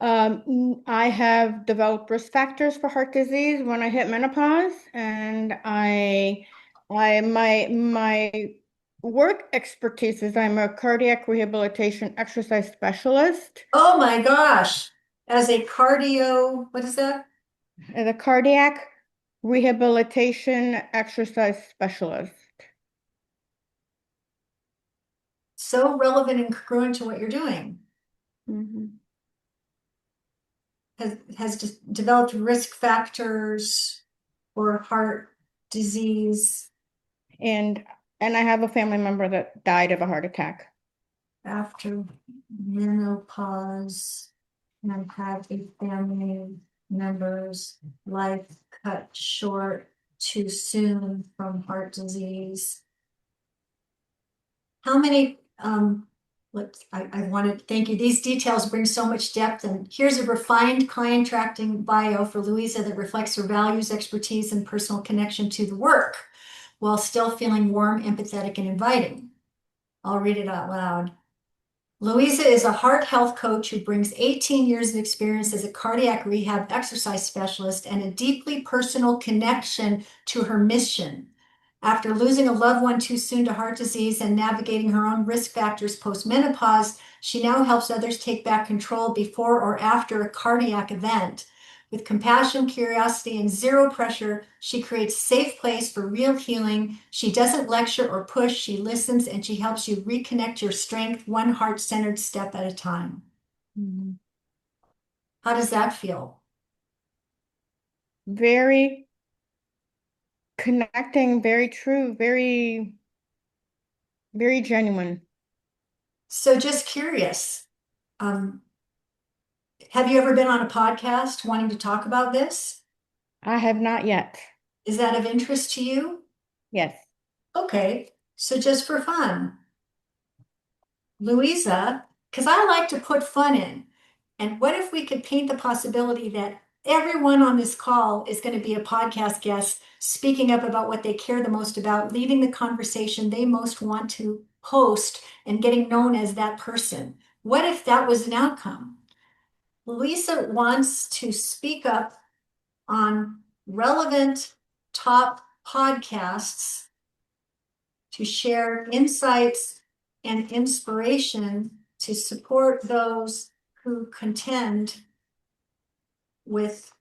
I have developed risk factors for heart disease when I hit menopause, and my work expertise is I'm a cardiac rehabilitation exercise specialist
Oh my gosh. As a cardio, what is that?
and a cardiac rehabilitation exercise specialist.
So relevant and congruent to what you're doing.
Mhm.
Has developed risk factors for heart disease
And and I have a family member that died of a heart attack.
after menopause and have a family member's life cut short too soon from heart disease. How many, I wanted to thank you. These details bring so much depth, and here's a refined client tracking bio for Luiza that reflects her values, expertise, and personal connection to the work while still feeling warm, empathetic, and inviting. I'll read it out loud. Luiza is a heart health coach who brings 18 years of experience as a cardiac rehab exercise specialist and a deeply personal connection to her mission. After losing a loved one too soon to heart disease and navigating her own risk factors post-menopause, she now helps others take back control before or after a cardiac event. With compassion, curiosity, and zero pressure, she creates a safe place for real healing. She doesn't lecture or push, she listens, and she helps you reconnect your strength one heart-centered step at a time.
Mhm.
How does that feel?
Very connecting, very true, very genuine.
So just curious, um, have you ever been on a podcast wanting to talk about this?
I have not yet.
Is that of interest to you?
Yes.
Okay, so just for fun, Luiza, because I like to put fun in. And what if we could paint the possibility that everyone on this call is going to be a podcast guest speaking up about what they care the most about, leading the conversation they most want to host and getting known as that person? What if that was an outcome? Luiza wants to speak up on relevant top podcasts to share insights and inspiration to support those who contend with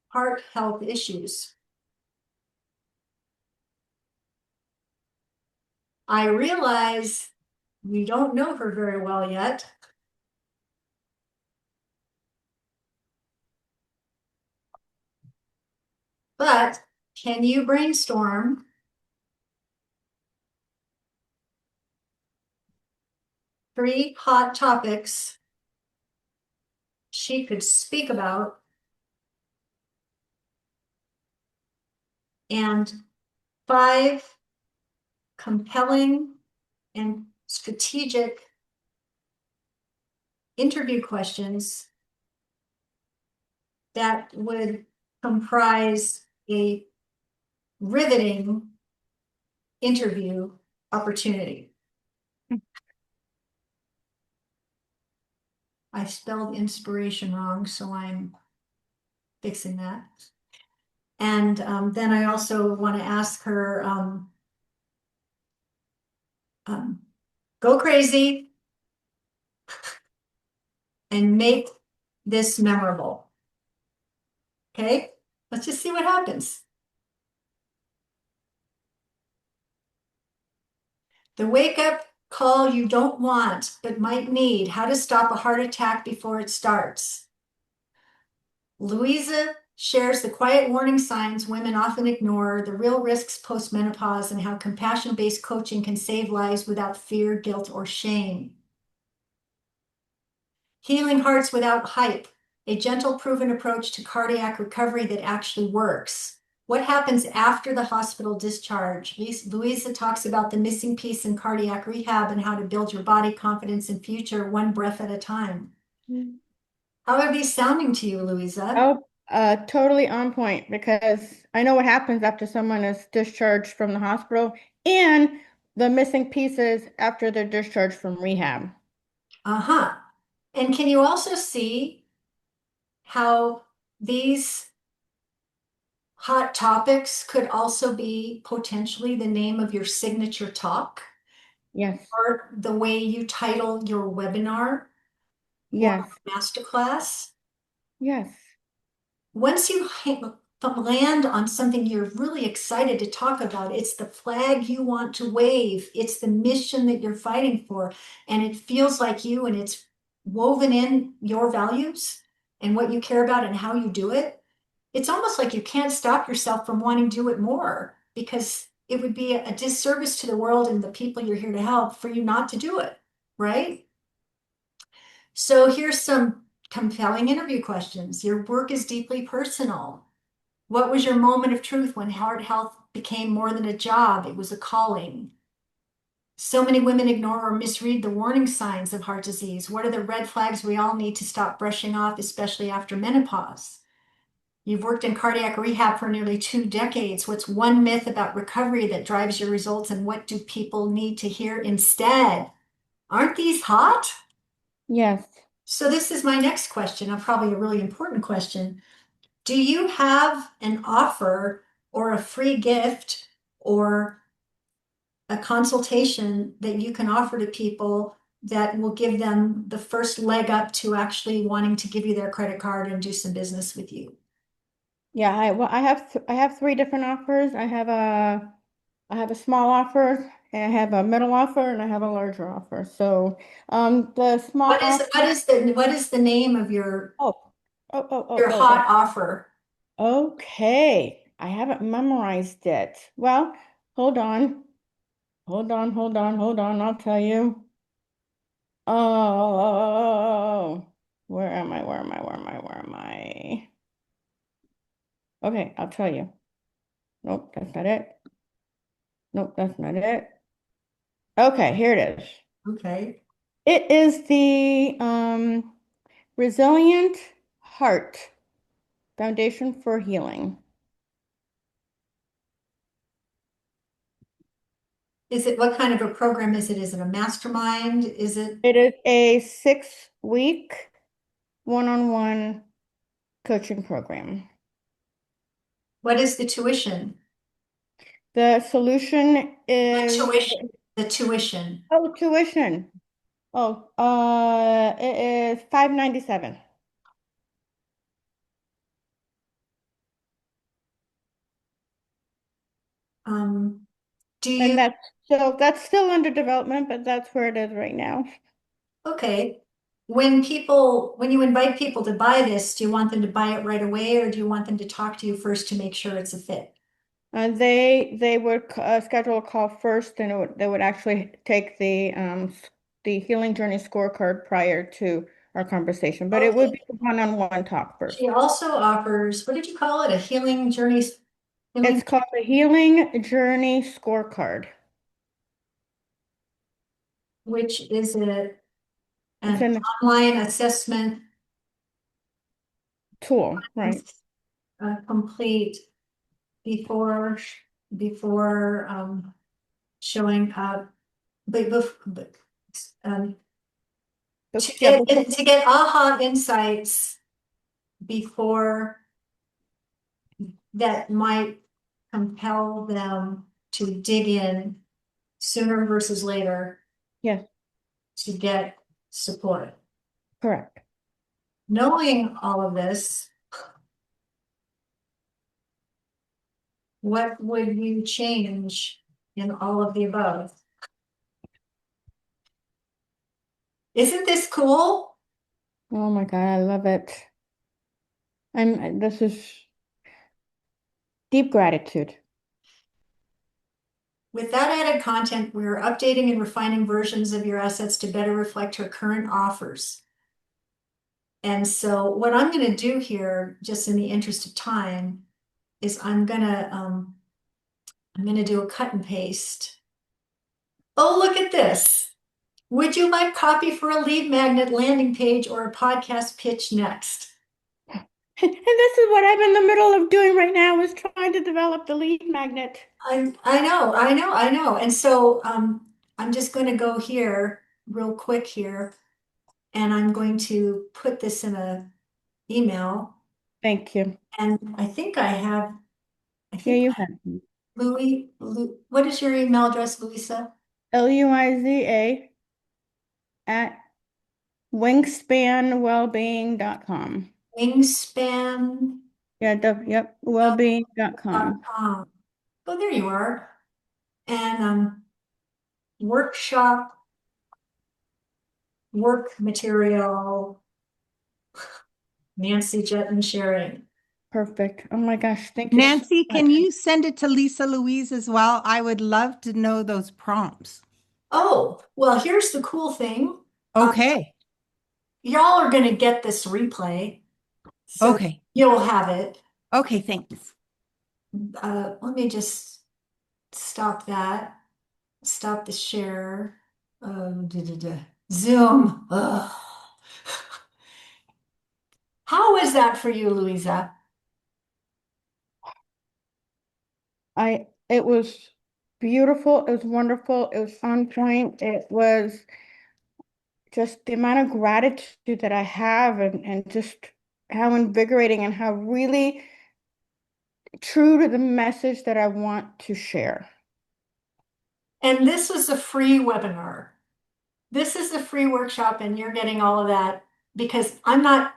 heart health issues. I realize we don't know her very well yet, but can you brainstorm 3 hot topics she could speak about and 5 compelling and strategic interview questions that would comprise a riveting interview opportunity? I spelled inspiration wrong, so I'm fixing that. And then I also want to ask her, um, go crazy and make this memorable. Okay, let's just see what happens. The wake up call you don't want but might need. How to stop a heart attack before it starts. Luiza shares the quiet warning signs women often ignore, the real risks post-menopause, and how compassion-based coaching can save lives without fear, guilt, or shame. Healing Hearts Without Hype, a gentle, proven approach to cardiac recovery that actually works. What happens after the hospital discharge? Luiza talks about the missing piece in cardiac rehab and how to build your body confidence and future one breath at a time. How are these sounding to you, Luiza?
Oh, totally on point because I know what happens after someone is discharged from the hospital and the missing pieces after they're discharged from rehab.
Uh-huh. And can you also see how these hot topics could also be potentially the name of your signature talk
Yes,
or the way you title your webinar or
yes,
masterclass?
yes,
Once you land on something you're really excited to talk about, it's the flag you want to wave, it's the mission that you're fighting for, and it feels like you and it's woven in your values and what you care about and how you do it. It's almost like you can't stop yourself from wanting to do it more because it would be a disservice to the world and the people you're here to help for you not to do it, right? So here's some compelling interview questions. Your work is deeply personal. What was your moment of truth when heart health became more than a job? It was a calling. So many women ignore or misread the warning signs of heart disease. What are the red flags we all need to stop brushing off, especially after menopause? You've worked in cardiac rehab for nearly 2 decades. What's one myth about recovery that drives your results, and what do people need to hear instead? Aren't these hot?
yes.
So this is my next question, probably a really important question. Do you have an offer or a free gift or a consultation that you can offer to people that will give them the first leg up to actually wanting to give you their credit card and do some business with you?
Yeah, I have three different offers. I have a small offer, and I have a middle offer, and I have a larger offer. So, the small offer.
What is the name of your
Oh, oh, oh, oh,
your
oh,
hot offer?
oh. Okay. I haven't memorized it. Well, hold on. Hold on. I'll tell you. Oh, where am I? Where am I? Where am I? Where am I? Okay, I'll tell you. Nope, that's not it. Nope, that's not it. Okay, here it is.
Okay.
It is the Resilient Heart Foundation for Healing.
Is it, what kind of a program is it? Is it a mastermind? Is it,
It is a 6-week one-on-one coaching program.
what is the tuition?
The solution
The
is
tuition. The tuition.
tuition. Oh, it is $597.
Um, do
And
you,
that's still under development, but that's where it is right now.
okay. When you invite people to buy this, do you want them to buy it right away or do you want them to talk to you first to make sure it's a fit?
They would schedule a call first, and they would actually take the Healing Journey scorecard prior to our conversation. But it would
Okay.
be a one-on-one talk
She
first.
also offers, what did you call it? A healing journey,
It's
healing,
called the Healing Journey scorecard.
which is
It's
an
an
online assessment,
tool, right?
complete before, before showing up, but um,
Yeah, before,
to get aha insights before that might compel them to dig in sooner versus later
yes,
to get support.
correct.
Knowing all of this, what would you change in all of the above? Isn't this cool?
Oh my God, I love it. This is Deep gratitude.
With that added content, we are updating and refining versions of your assets to better reflect her current offers. And so what I'm going to do here, just in the interest of time, is I'm going to do a cut and paste. Oh, look at this. Would you like copy for a lead magnet landing page or a podcast pitch next?
And this is what I'm in the middle of doing right now, is trying to develop the lead magnet.
I know. And so I'm just going to go here real quick here, and I'm going to put this in a email.
Thank you.
And I think I have, I
Yeah,
think
you have.
What is your email address, Luiza?
Luiza at wingspanwellbeing.com.
Wingspan.com.
Yeah, yep, wellbeing.com.
Oh, there you are. And workshop, work material, Nancy Juetten sharing.
Perfect. Oh my gosh, thank you so
Nancy,
much.
can you send it to Lisa Louise as well? I would love to know those prompts.
Oh, well, here's the cool thing.
Okay.
Y'all are going to get this replay, so
Okay.
you'll have it.
Okay, thanks.
Let me just stop that. Stop the share. Zoom. Ugh. How was that for you, Luiza?
It was beautiful, it was wonderful, it was on point, it was just the amount of gratitude that I have, and just how invigorating and how really true to the message that I want to share.
And this was a free webinar. This is a free workshop, and you're getting all of that because I'm not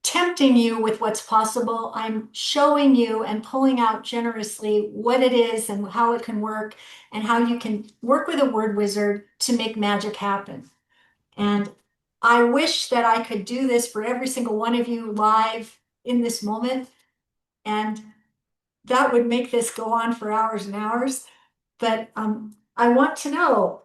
tempting you with what's possible. I'm showing you and pulling out generously what it is and how it can work and how you can work with a word wizard to make magic happen. And I wish that I could do this for every single one of you live in this moment. And that would make this go on for hours and hours. But I want to know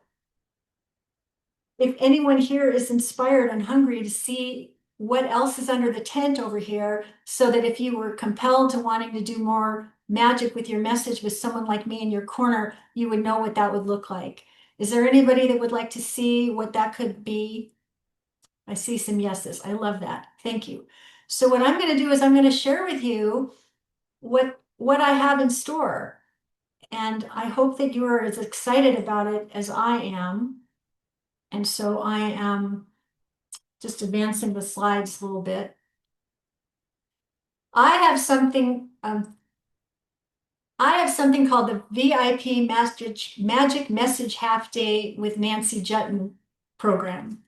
if anyone here is inspired and hungry to see what else is under the tent over here, so that if you were compelled to wanting to do more magic with your message with someone like me in your corner, you would know what that would look like. Is there anybody that would like to see what that could be? I see some yeses. I love that. Thank you. So what I'm going to do is I'm going to share with you what I have in store. And I hope that you are as excited about it as I am. And so I am just advancing the slides a little bit. I have something called the VIP Magic Message Half Day with Nancy Juetten program.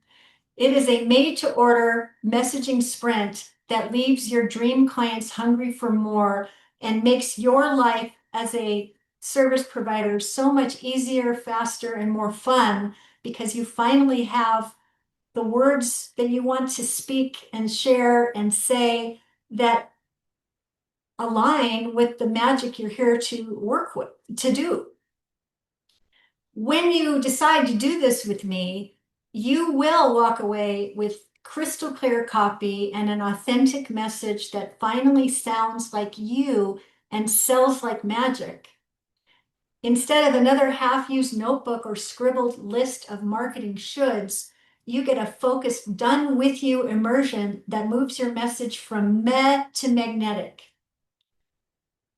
It is a made-to-order messaging sprint that leaves your dream clients hungry for more and makes your life as a service provider so much easier, faster, and more fun, because you finally have the words that you want to speak and share and say that align with the magic you're here to work with, to do. When you decide to do this with me, you will walk away with crystal clear copy and an authentic message that finally sounds like you and sells like magic. Instead of another half-used notebook or scribbled list of marketing shoulds, you get a focused, done with you immersion that moves your message from meh to magnetic.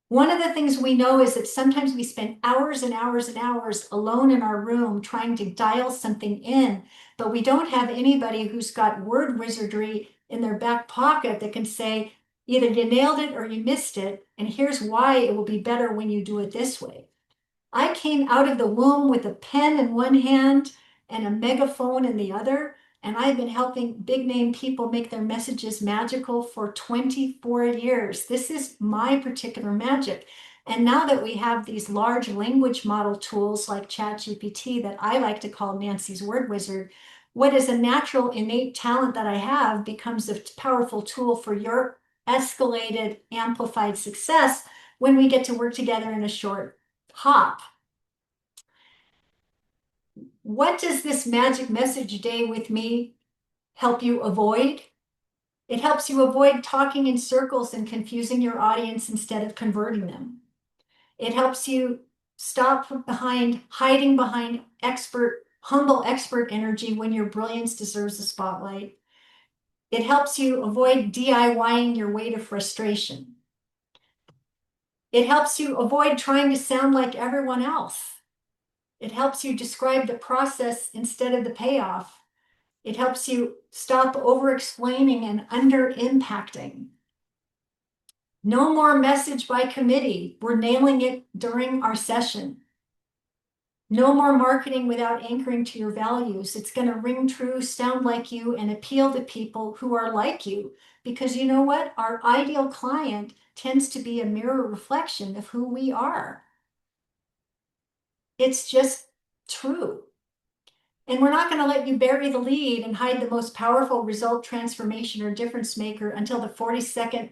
One of the things we know is that sometimes we spend hours and hours and hours alone in our room trying to dial something in, but we don't have anybody who's got word wizardry in their back pocket that can say, either you nailed it or you missed it, and here's why it will be better when you do it this way. I came out of the womb with a pen in one hand and a megaphone in the other, and I've been helping big name people make their messages magical for 24 years. This is my particular magic. And now that we have these large language model tools like ChatGPT that I like to call Nancy's Word Wizard, what is a natural innate talent that I have becomes a powerful tool for your escalated, amplified success when we get to work together in a short hop. What does this magic message day with me help you avoid? It helps you avoid talking in circles and confusing your audience instead of converting them. It helps you stop hiding behind humble expert energy when your brilliance deserves the spotlight. It helps you avoid DIYing your way to frustration. It helps you avoid trying to sound like everyone else. It helps you describe the process instead of the payoff. It helps you stop over-explaining and under-impacting. No more message by committee. We're nailing it during our session. No more marketing without anchoring to your values. It's going to ring true, sound like you, and appeal to people who are like you. Because you know what? Our ideal client tends to be a mirror reflection of who we are. It's just true. And we're not going to let you bury the lead and hide the most powerful result transformation or difference maker until the 42nd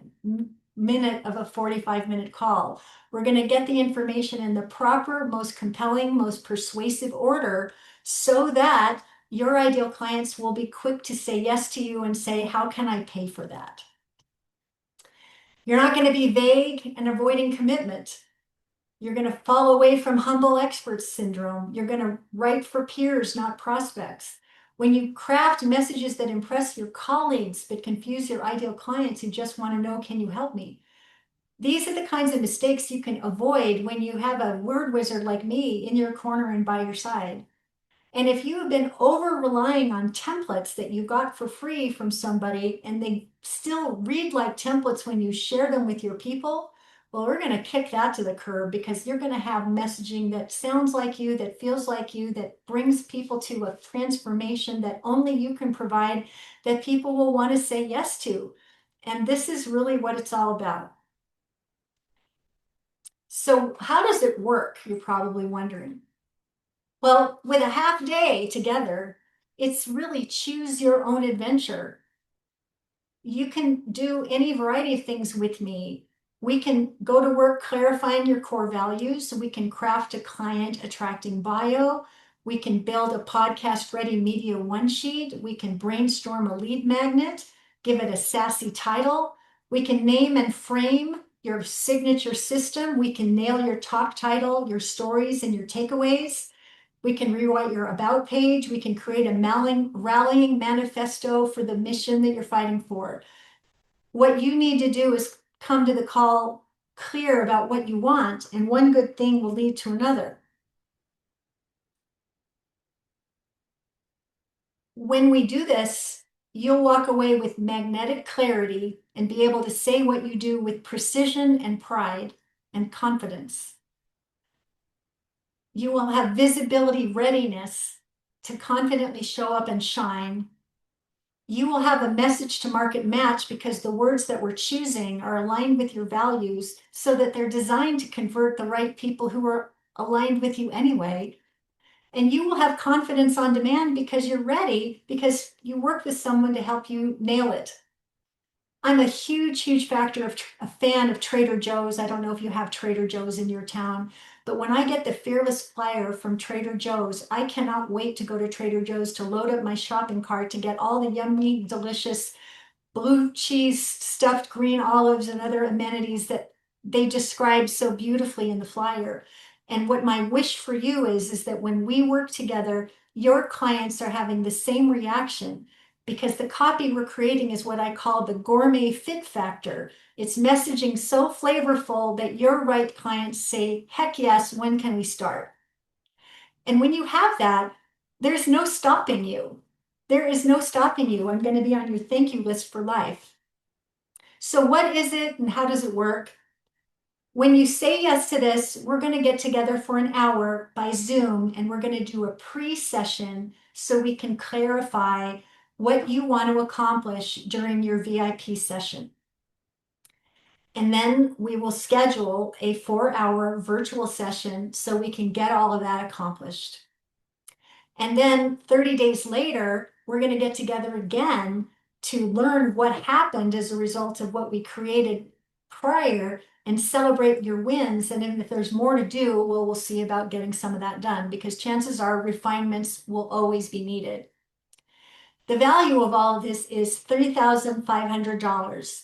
minute of a 45-minute call. We're going to get the information in the proper, most compelling, most persuasive order so that your ideal clients will be quick to say yes to you and say, how can I pay for that? You're not going to be vague and avoiding commitment. You're going to fall away from humble expert syndrome. You're going to write for peers, not prospects. When you craft messages that impress your colleagues but confuse your ideal clients who just want to know, can you help me? These are the kinds of mistakes you can avoid when you have a word wizard like me in your corner and by your side. And if you have been over relying on templates that you got for free from somebody and they still read like templates when you share them with your people, well, we're going to kick that to the curb because you're going to have messaging that sounds like you, that feels like you, that brings people to a transformation that only you can provide, that people will want to say yes to. And this is really what it's all about. So how does it work? You're probably wondering. Well, with a half day together, it's really choose your own adventure. You can do any variety of things with me. We can go to work clarifying your core values. We can craft a client attracting bio. We can build a podcast ready media one sheet. We can brainstorm a lead magnet, give it a sassy title. We can name and frame your signature system. We can nail your talk title, your stories, and your takeaways. We can rewrite your about page. We can create a rallying manifesto for the mission that you're fighting for. What you need to do is come to the call clear about what you want, and one good thing will lead to another. When we do this, you'll walk away with magnetic clarity and be able to say what you do with precision and pride and confidence. You will have visibility readiness to confidently show up and shine. You will have a message to market match because the words that we're choosing are aligned with your values so that they're designed to convert the right people who are aligned with you anyway. And you will have confidence on demand because you're ready, because you work with someone to help you nail it. I'm a huge a fan of Trader Joe's. I don't know if you have Trader Joe's in your town, but when I get the Fearless Flyer from Trader Joe's, I cannot wait to go to Trader Joe's to load up my shopping cart to get all the yummy, delicious blue cheese, stuffed green olives, and other amenities that they describe so beautifully in the flyer. And what my wish for you is that when we work together, your clients are having the same reaction, because the copy we're creating is what I call the gourmet fit factor. It's messaging so flavorful that your right clients say, heck yes, when can we start? And when you have that, there's no stopping you. There is no stopping you. I'm going to be on your thank you list for life. So what is it and how does it work? When you say yes to this, we're going to get together for an hour by Zoom, and we're going to do a pre-session so we can clarify what you want to accomplish during your VIP session. And then we will schedule a 4-hour virtual session so we can get all of that accomplished. And then 30 days later, we're going to get together again to learn what happened as a result of what we created prior and celebrate your wins. And if there's more to do, well, we'll see about getting some of that done, because chances are refinements will always be needed. The value of all of this is $3,500.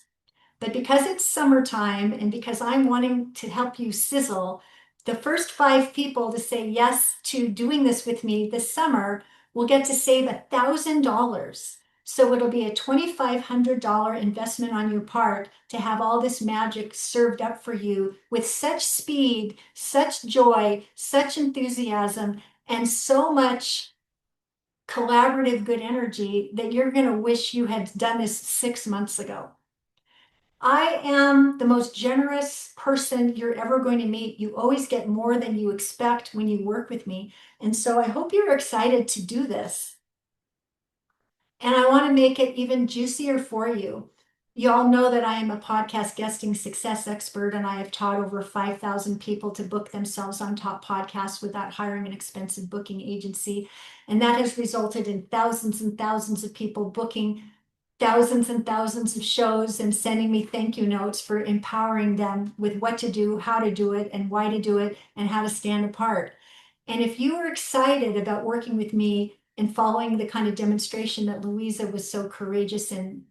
But because it's summertime and because I'm wanting to help you sizzle, the first 5 people to say yes to doing this with me this summer will get to save $1,000. So it'll be a $2,500 investment on your part to have all this magic served up for you with such speed, such joy, such enthusiasm, and so much collaborative good energy that you're going to wish you had done this 6 months ago. I am the most generous person you're ever going to meet. You always get more than you expect when you work with me. And so I hope you're excited to do this. And I want to make it even juicier for you. You all know that I am a podcast guesting success expert, and I have taught over 5,000 people to book themselves on top podcasts without hiring an expensive booking agency. And that has resulted in thousands and thousands of people booking thousands and thousands of shows and sending me thank you notes for empowering them with what to do, how to do it, and why to do it, and how to stand apart. And if you are excited about working with me and following the kind of demonstration that Luiza was so courageous in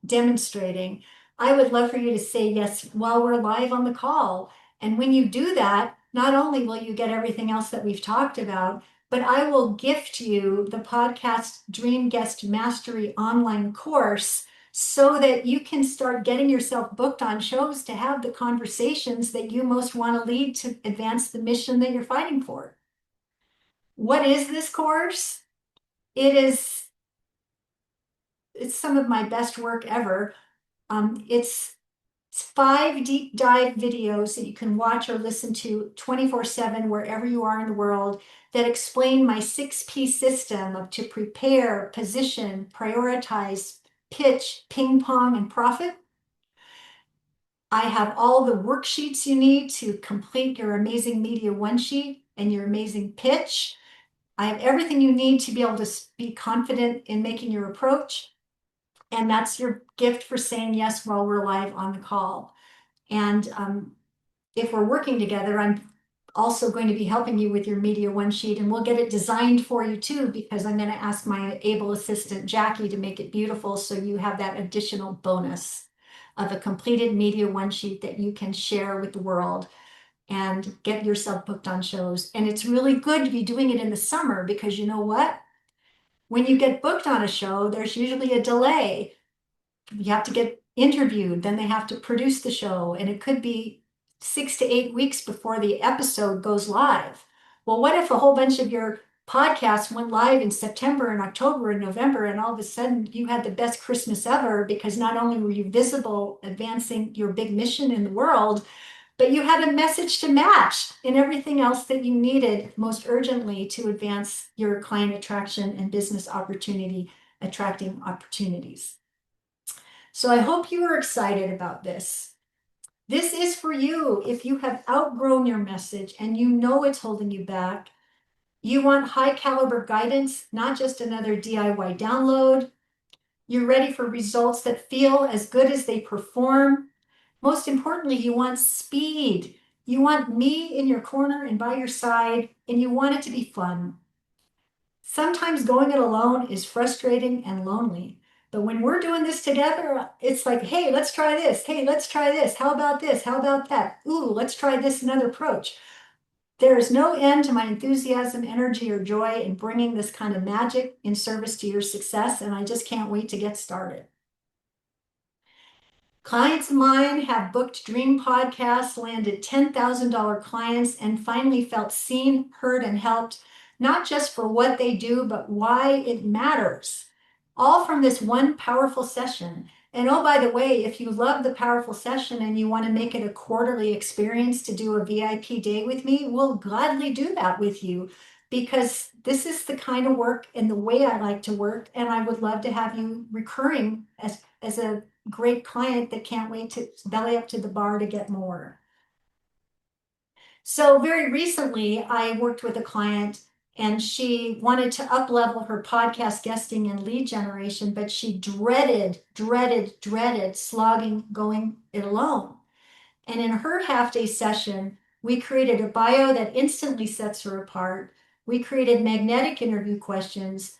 demonstrating, I would love for you to say yes while we're live on the call. And when you do that, not only will you get everything else that we've talked about, but I will gift you the podcast Dream Guest Mastery online course so that you can start getting yourself booked on shows to have the conversations that you most want to lead to advance the mission that you're fighting for. What is this course? It's some of my best work ever. It's 5 deep dive videos that you can watch or listen to 24/7 wherever you are in the world that explain my 6P system of to prepare, position, prioritize, pitch, ping pong, and profit. I have all the worksheets you need to complete your amazing media one sheet and your amazing pitch. I have everything you need to be able to be confident in making your approach. And that's your gift for saying yes while we're live on the call. And if we're working together, I'm also going to be helping you with your media one sheet, and we'll get it designed for you too, because I'm going to ask my able assistant, Jackie, to make it beautiful. So you have that additional bonus of a completed media one sheet that you can share with the world and get yourself booked on shows. And it's really good to be doing it in the summer, because you know what? When you get booked on a show, there's usually a delay. You have to get interviewed, then they have to produce the show, and it could be 6 to 8 weeks before the episode goes live. Well, what if a whole bunch of your podcasts went live in September and October and November, and all of a sudden you had the best Christmas ever, because not only were you visible advancing your big mission in the world, but you had a message to match in everything else that you needed most urgently to advance your client attraction and business opportunity, attracting opportunities. So I hope you are excited about this. This is for you if you have outgrown your message and you know it's holding you back. You want high caliber guidance, not just another DIY download. You're ready for results that feel as good as they perform. Most importantly, you want speed. You want me in your corner and by your side, and you want it to be fun. Sometimes going it alone is frustrating and lonely. But when we're doing this together, it's like, hey, let's try this. Hey, let's try this. How about this? How about that? Ooh, let's try this another approach. There is no end to my enthusiasm, energy, or joy in bringing this kind of magic in service to your success, and I just can't wait to get started. Clients of mine have booked dream podcasts, landed $10,000 clients, and finally felt seen, heard, and helped, not just for what they do, but why it matters. All from this one powerful session. And oh, by the way, if you love the powerful session and you want to make it a quarterly experience to do a VIP day with me, we'll gladly do that with you, because this is the kind of work and the way I like to work. And I would love to have you recurring as a great client that can't wait to belly up to the bar to get more. So very recently, I worked with a client and she wanted to up-level her podcast guesting and lead generation, but she dreaded slogging going it alone. And in her half-day session, we created a bio that instantly sets her apart. We created magnetic interview questions.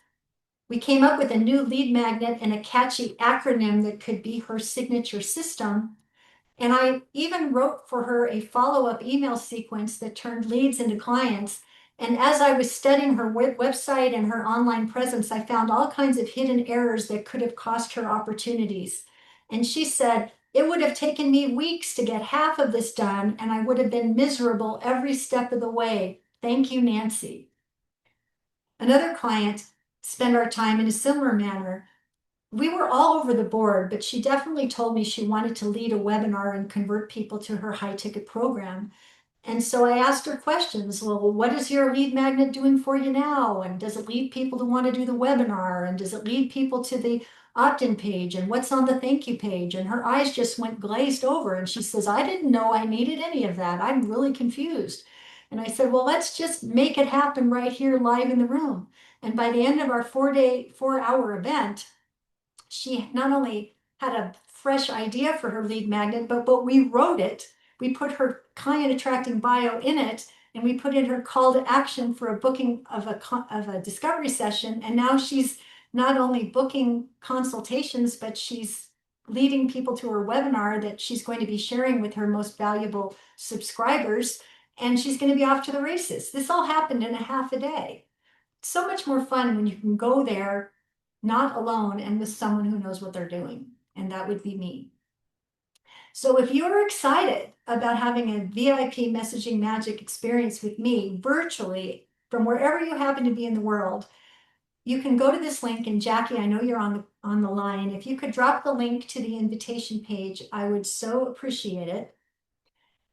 We came up with a new lead magnet and a catchy acronym that could be her signature system. And I even wrote for her a follow-up email sequence that turned leads into clients. And as I was studying her website and her online presence, I found all kinds of hidden errors that could have cost her opportunities. And she said, it would have taken me weeks to get half of this done, and I would have been miserable every step of the way. Thank you, Nancy. Another client spent our time in a similar manner. We were all over the board, but she definitely told me she wanted to lead a webinar and convert people to her high ticket program. And so I asked her questions. Well, what is your lead magnet doing for you now? And does it lead people to want to do the webinar? And does it lead people to the opt-in page? And what's on the thank you page? And her eyes just went glazed over. And she says, I didn't know I needed any of that. I'm really confused. And I said, well, let's just make it happen right here live in the room. And by the end of our 4-hour event, she not only had a fresh idea for her lead magnet, but we wrote it. We put her client attracting bio in it, and we put in her call to action for a booking of a discovery session. And now she's not only booking consultations, but she's leading people to her webinar that she's going to be sharing with her most valuable subscribers. And she's going to be off to the races. This all happened in a half a day. So much more fun when you can go there not alone and with someone who knows what they're doing. And that would be me. So if you're excited about having a VIP messaging magic experience with me virtually from wherever you happen to be in the world, you can go to this link. And Jackie, I know you're on the line. If you could drop the link to the invitation page, I would so appreciate it.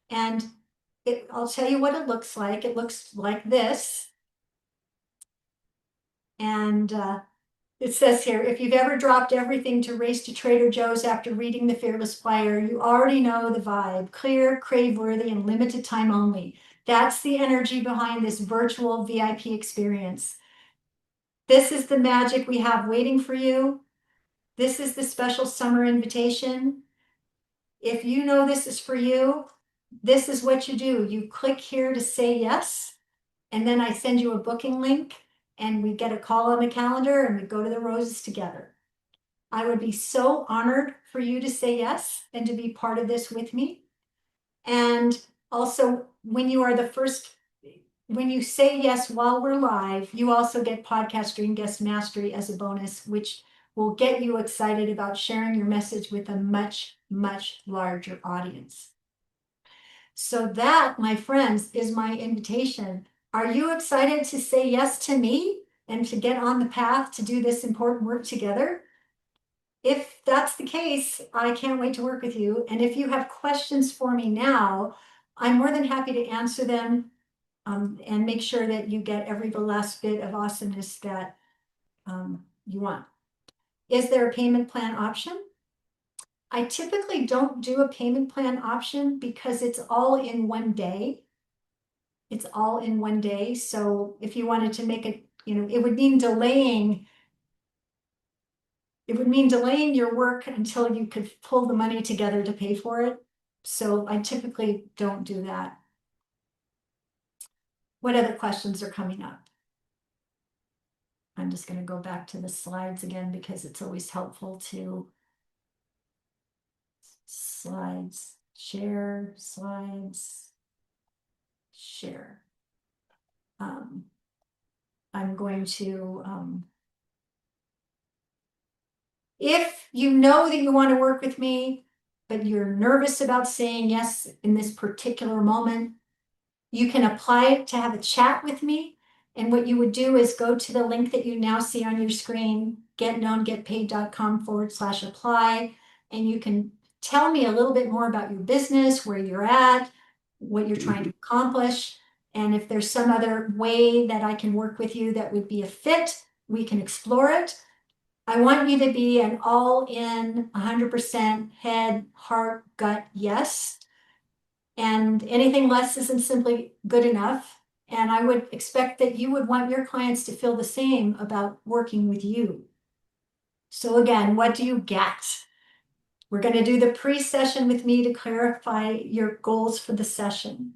And I'll tell you what it looks like. It looks like this. And it says here, if you've ever dropped everything to race to Trader Joe's after reading the Fearless Flyer, you already know the vibe. Clear, crave-worthy, and limited time only. That's the energy behind this virtual VIP experience. This is the magic we have waiting for you. This is the special summer invitation. If you know this is for you, this is what you do. You click here to say yes, and then I send you a booking link, and we get a call on the calendar, and we go to the roses together. I would be so honored for you to say yes and to be part of this with me. And also, when you say yes while we're live, you also get podcast Dream Guest Mastery as a bonus, which will get you excited about sharing your message with a much, much larger audience. So that, my friends, is my invitation. Are you excited to say yes to me and to get on the path to do this important work together? If that's the case, I can't wait to work with you. And if you have questions for me now, I'm more than happy to answer them and make sure that you get every last bit of awesomeness that you want. Is there a payment plan option? I typically don't do a payment plan option because it's all in one day. It's all in one day. So if you wanted to make it, it would mean delaying. It would mean delaying your work until you could pull the money together to pay for it. So I typically don't do that. What other questions are coming up? I'm just going to go back to the slides again because it's always helpful to slides, share, slides, share. I'm going to, if you know that you want to work with me, but you're nervous about saying yes in this particular moment, you can apply to have a chat with me. And what you would do is go to the link that you now see on your screen, getknowngetpaid.com/apply. And you can tell me a little bit more about your business, where you're at, what you're trying to accomplish. And if there's some other way that I can work with you that would be a fit, we can explore it. I want you to be an all-in, 100% head, heart, gut yes. And anything less isn't simply good enough. And I would expect that you would want your clients to feel the same about working with you. So again, what do you get? We're going to do the pre-session with me to clarify your goals for the session.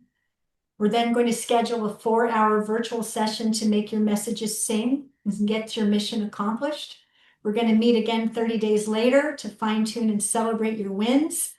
We're then going to schedule a 4-hour virtual session to make your messages sing and get your mission accomplished. We're going to meet again 30 days later to fine-tune and celebrate your wins.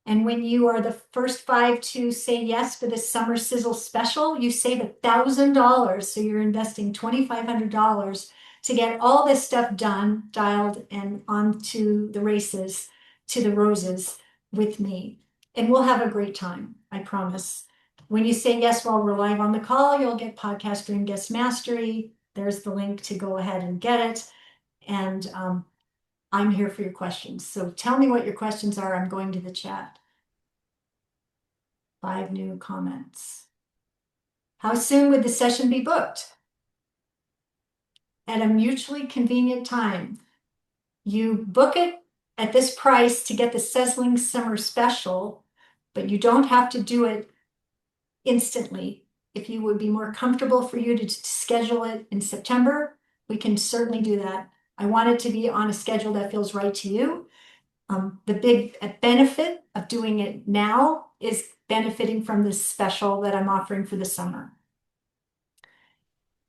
And when you are the first 5 to say yes for this summer sizzle special, you save $1,000. So you're investing $2,500 to get all this stuff done, dialed, and onto the races, to the roses with me. And we'll have a great time, I promise. When you say yes while we're live on the call, you'll get Podcast Dream Guest Mastery. There's the link to go ahead and get it. And I'm here for your questions. So tell me what your questions are. I'm going to the chat. 5 new comments. How soon would the session be booked? At a mutually convenient time. You book it at this price to get the Sizzling Summer Special, but you don't have to do it instantly. If you would be more comfortable for you to schedule it in September, we can certainly do that. I want it to be on a schedule that feels right to you. The big benefit of doing it now is benefiting from this special that I'm offering for the summer.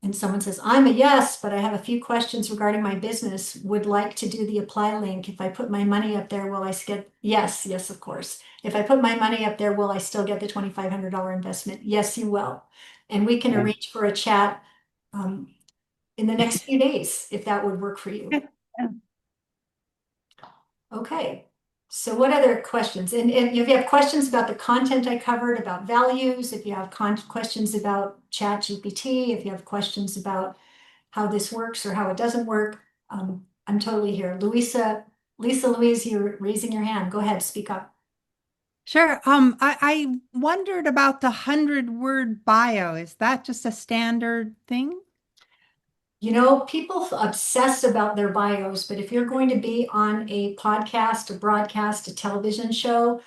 And someone says, I'm a yes, but I have a few questions regarding my business. Would like to do the apply link. If I put my money up there, will I get? Yes, yes, of course. If I put my money up there, will I still get the $2,500 investment? Yes, you will. And we can arrange for a chat in the next few days, if that would work for you.
Yeah.
Okay. So what other questions? And if you have questions about the content I covered, about values, if you have questions about ChatGPT, if you have questions about how this works or how it doesn't work, I'm totally here. Lisa Louise, you're raising your hand. Go ahead, speak up.
Sure. I wondered about the 100-word bio. Is that just a standard thing?
You know, people obsess about their bios, but if you're going to be on a podcast, a broadcast, a television show,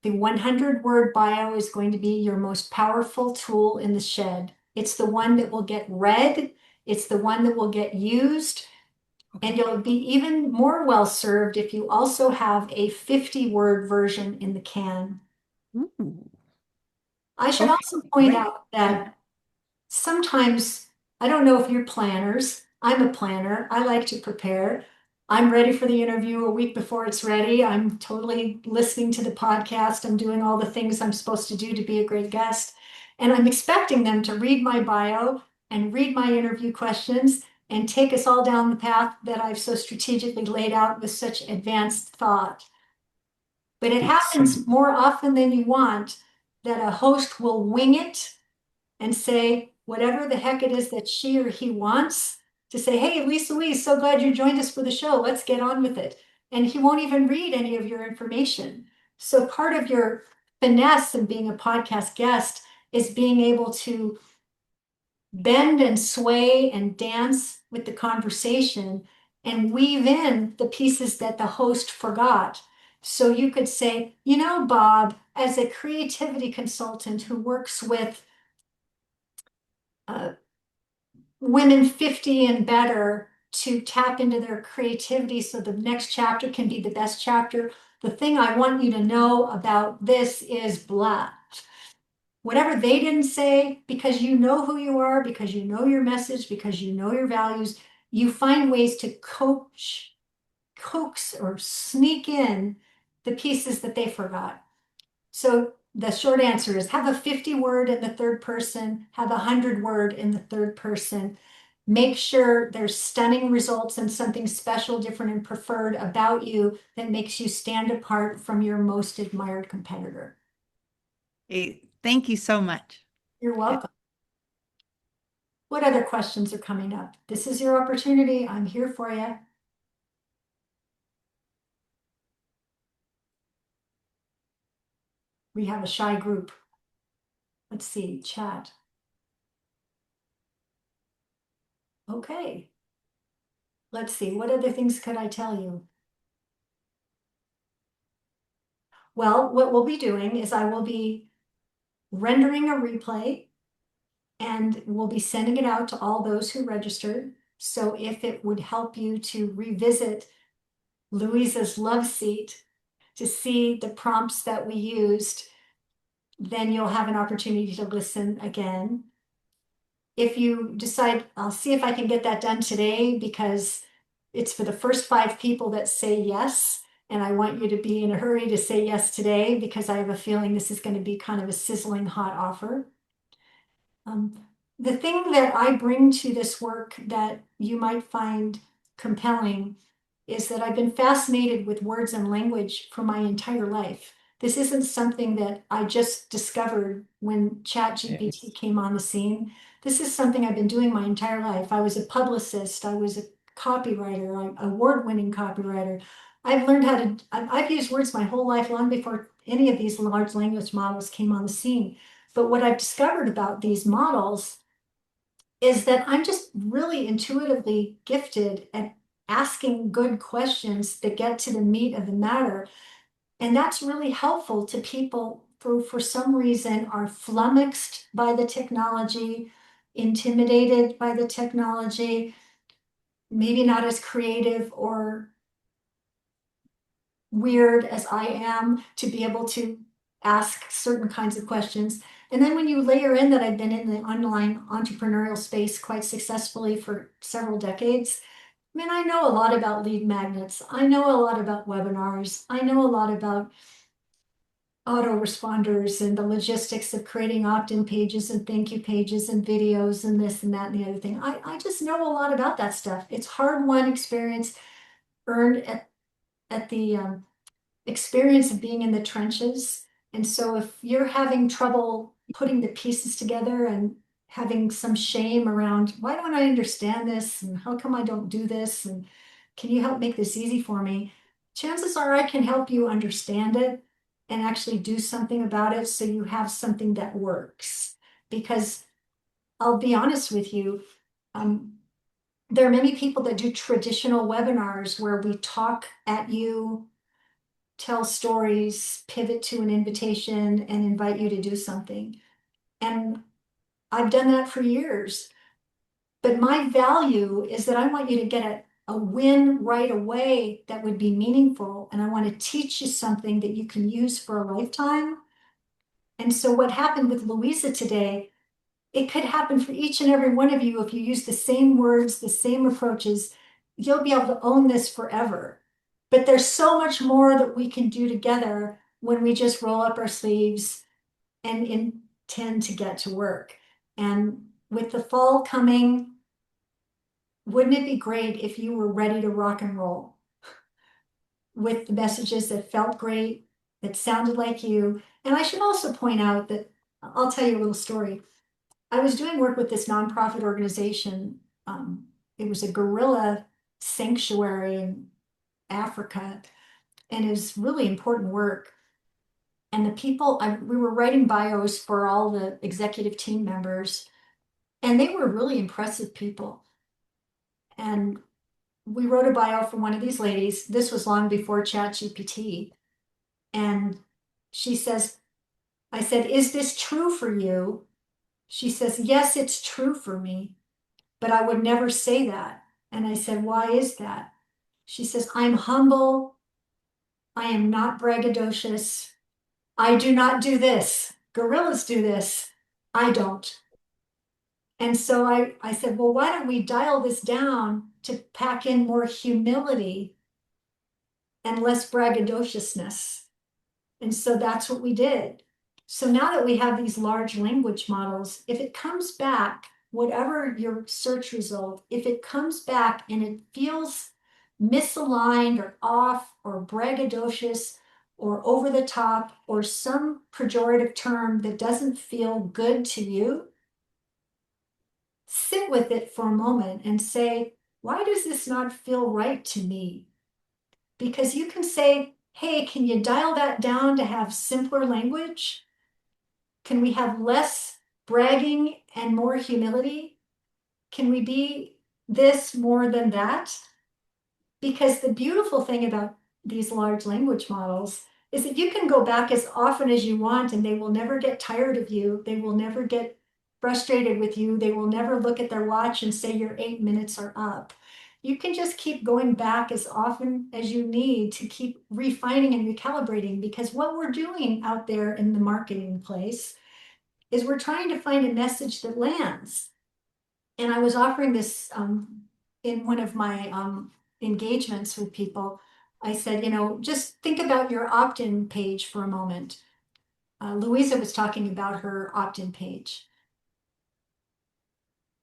the 100-word bio is going to be your most powerful tool in the shed. It's the one that will get read. It's the one that will get used. And you'll be even more well served if you also have a 50-word version in the can.
Ooh,
I should
okay,
also point
great.
out that sometimes, I don't know if you're planners. I'm a planner. I like to prepare. I'm ready for the interview a week before it's ready. I'm totally listening to the podcast. I'm doing all the things I'm supposed to do to be a great guest. And I'm expecting them to read my bio and read my interview questions and take us all down the path that I've so strategically laid out with such advanced thought. But it happens more often than you want that a host will wing it and say whatever the heck it is that she or he wants to say, hey, Lisa Louise, so glad you joined us for the show. Let's get on with it. And he won't even read any of your information. So part of your finesse in being a podcast guest is being able to bend and sway and dance with the conversation and weave in the pieces that the host forgot. So you could say, you know, Bob, as a creativity consultant who works with women 50 and better to tap into their creativity so the next chapter can be the best chapter. The thing I want you to know about this is blah. Whatever they didn't say, because you know who you are, because you know your message, because you know your values, you find ways to coax or sneak in the pieces that they forgot. So the short answer is have a 50-word in the third person, have a 100-word in the third person. Make sure there's stunning results and something special, different, and preferred about you that makes you stand apart from your most admired competitor.
Hey, thank you so much.
You're welcome. What other questions are coming up? This is your opportunity. I'm here for you. We have a shy group. Let's see, chat. Okay. Let's see, what other things could I tell you? Well, what we'll be doing is I will be rendering a replay and we'll be sending it out to all those who registered. So if it would help you to revisit Luiza's love seat to see the prompts that we used, then you'll have an opportunity to listen again. If you decide, I'll see if I can get that done today because it's for the first 5 people that say yes. And I want you to be in a hurry to say yes today because I have a feeling this is going to be kind of a sizzling hot offer. The thing that I bring to this work that you might find compelling is that I've been fascinated with words and language for my entire life. This isn't something that I just discovered when ChatGPT came on the scene. This is something I've been doing my entire life. I was a publicist, I was a copywriter, I'm award-winning copywriter. I've learned how to, I've used words my whole life, long before any of these large language models came on the scene. But what I've discovered about these models is that I'm just really intuitively gifted at asking good questions that get to the meat of the matter. And that's really helpful to people who, for some reason, are flummoxed by the technology, intimidated by the technology, maybe not as creative or weird as I am to be able to ask certain kinds of questions. And then when you layer in that I've been in the online entrepreneurial space quite successfully for several decades, I mean, I know a lot about lead magnets. I know a lot about webinars. I know a lot about autoresponders and the logistics of creating opt-in pages and thank you pages and videos and this and that and the other thing. I just know a lot about that stuff. It's hard-won experience earned at the experience of being in the trenches. And so if you're having trouble putting the pieces together and having some shame around, why don't I understand this? And how come I don't do this? And can you help make this easy for me? Chances are I can help you understand it and actually do something about it so you have something that works. Because I'll be honest with you, there are many people that do traditional webinars where we talk at you, tell stories, pivot to an invitation, and invite you to do something. And I've done that for years. But my value is that I want you to get a win right away that would be meaningful. And I want to teach you something that you can use for a lifetime. And so what happened with Luiza today, it could happen for each and every one of you if you use the same words, the same approaches. You'll be able to own this forever. But there's so much more that we can do together when we just roll up our sleeves and intend to get to work. And with the fall coming, wouldn't it be great if you were ready to rock and roll with the messages that felt great, that sounded like you? And I should also point out that I'll tell you a little story. I was doing work with this nonprofit organization. It was a gorilla sanctuary in Africa, and it was really important work. And the people, we were writing bios for all the executive team members, and they were really impressive people. And we wrote a bio for one of these ladies. This was long before ChatGPT. And she says, I said, is this true for you? She says, yes, it's true for me, but I would never say that. And I said, why is that? She says, I'm humble. I am not braggadocious. I do not do this. Gorillas do this. I don't. And so I said, well, why don't we dial this down to pack in more humility and less braggadociousness? And so that's what we did. So now that we have these large language models, if it comes back, whatever your search result, if it comes back and it feels misaligned or off or braggadocious or over the top or some pejorative term that doesn't feel good to you, sit with it for a moment and say, why does this not feel right to me? Because you can say, hey, can you dial that down to have simpler language? Can we have less bragging and more humility? Can we be this more than that? Because the beautiful thing about these large language models is that you can go back as often as you want and they will never get tired of you. They will never get frustrated with you. They will never look at their watch and say your 8 minutes are up. You can just keep going back as often as you need to keep refining and recalibrating, because what we're doing out there in the marketing place is we're trying to find a message that lands. And I was offering this in one of my engagements with people. I said, just think about your opt-in page for a moment. Luiza was talking about her opt-in page.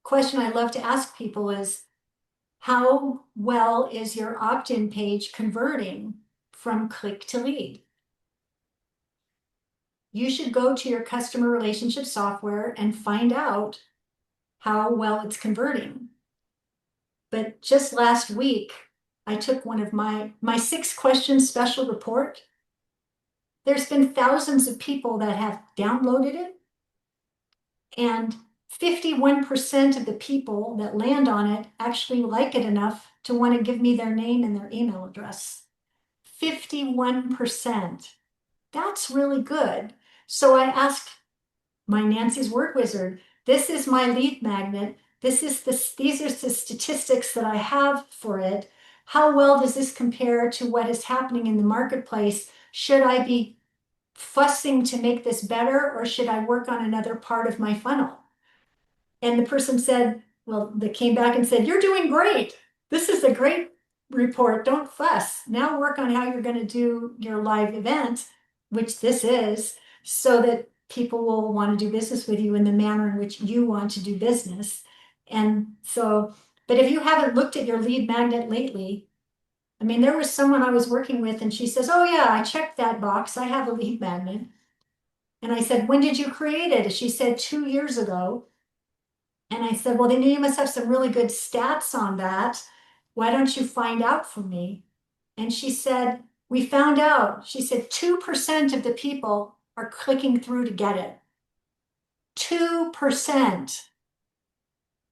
Question I love to ask people is, how well is your opt-in page converting from click to lead? You should go to your customer relationship software and find out how well it's converting. But just last week, I took one of my 6-question special report. There's been thousands of people that have downloaded it, and 51% of the people that land on it actually like it enough to want to give me their name and their email address. 51%. That's really good. So I asked my Nancy's Word Wizard, this is my lead magnet. These are the statistics that I have for it. How well does this compare to what is happening in the marketplace? Should I be fussing to make this better, or should I work on another part of my funnel? And the person said, well, they came back and said, you're doing great. This is a great report. Don't fuss. Now work on how you're going to do your live event, which this is, so that people will want to do business with you in the manner in which you want to do business. And so, but if you haven't looked at your lead magnet lately, I mean, there was someone I was working with and she says, oh yeah, I checked that box. I have a lead magnet. And I said, when did you create it? She said 2 years ago. And I said, well, then you must have some really good stats on that. Why don't you find out for me? And she said, we found out. She said 2% of the people are clicking through to get it. 2%.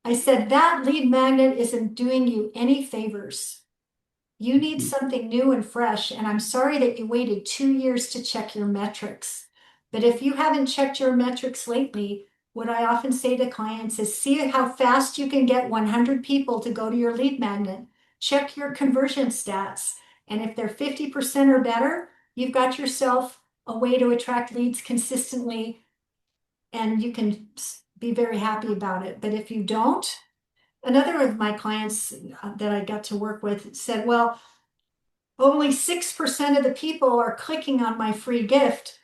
I said, that lead magnet isn't doing you any favors. You need something new and fresh. And I'm sorry that you waited 2 years to check your metrics. But if you haven't checked your metrics lately, what I often say to clients is, see how fast you can get 100 people to go to your lead magnet. Check your conversion stats. And if they're 50% or better, you've got yourself a way to attract leads consistently, and you can be very happy about it. But if you don't, another of my clients that I got to work with said, well, only 6% of the people are clicking on my free gift,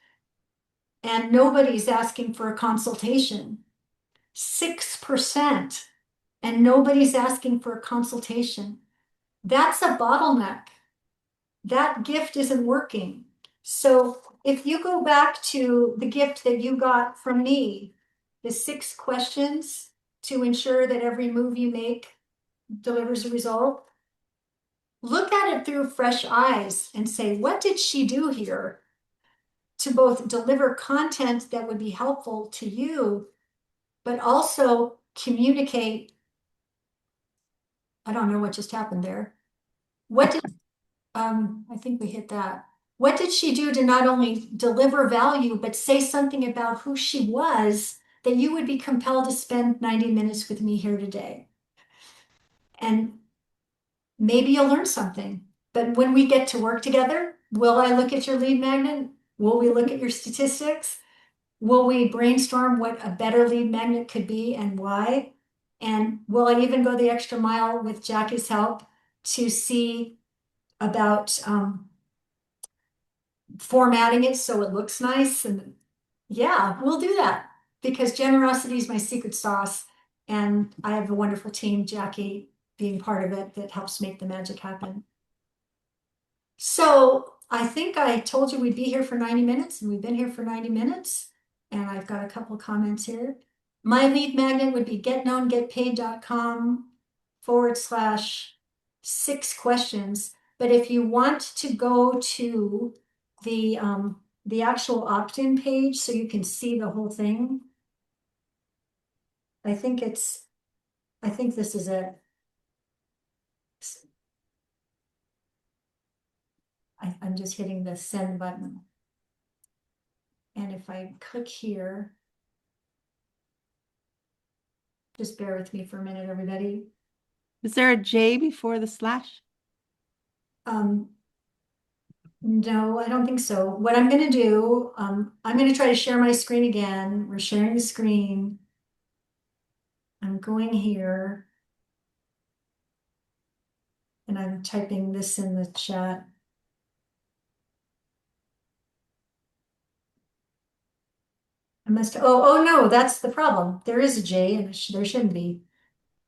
and nobody's asking for a consultation. 6%, and nobody's asking for a consultation. That's a bottleneck. That gift isn't working. So if you go back to the gift that you got from me, the 6 questions to ensure that every move you make delivers a result, look at it through fresh eyes and say, what did she do here to both deliver content that would be helpful to you, but also communicate? I don't know what just happened there. What did, I think we hit that. What did she do to not only deliver value, but say something about who she was that you would be compelled to spend 90 minutes with me here today? And maybe you'll learn something. But when we get to work together, will I look at your lead magnet? Will we look at your statistics? Will we brainstorm what a better lead magnet could be and why? And will I even go the extra mile with Jackie's help to see about formatting it so it looks nice? And yeah, we'll do that, because generosity is my secret sauce. And I have a wonderful team, Jackie being part of it, that helps make the magic happen. So I think I told you we'd be here for 90 minutes, and we've been here for 90 minutes. And I've got a couple comments here. My lead magnet would be getknowngetpaid.com/6 questions. But if you want to go to the actual opt-in page so you can see the whole thing, I think this is it. I'm just hitting the send button. And if I click here, just bear with me for a minute, everybody.
Is there a J before the slash?
Um, no, I don't think so. What I'm gonna do, I'm gonna try to share my screen again. We're sharing the screen. I'm going here. And I'm typing this in the chat. I must, oh no, that's the problem. There is a J and there shouldn't be.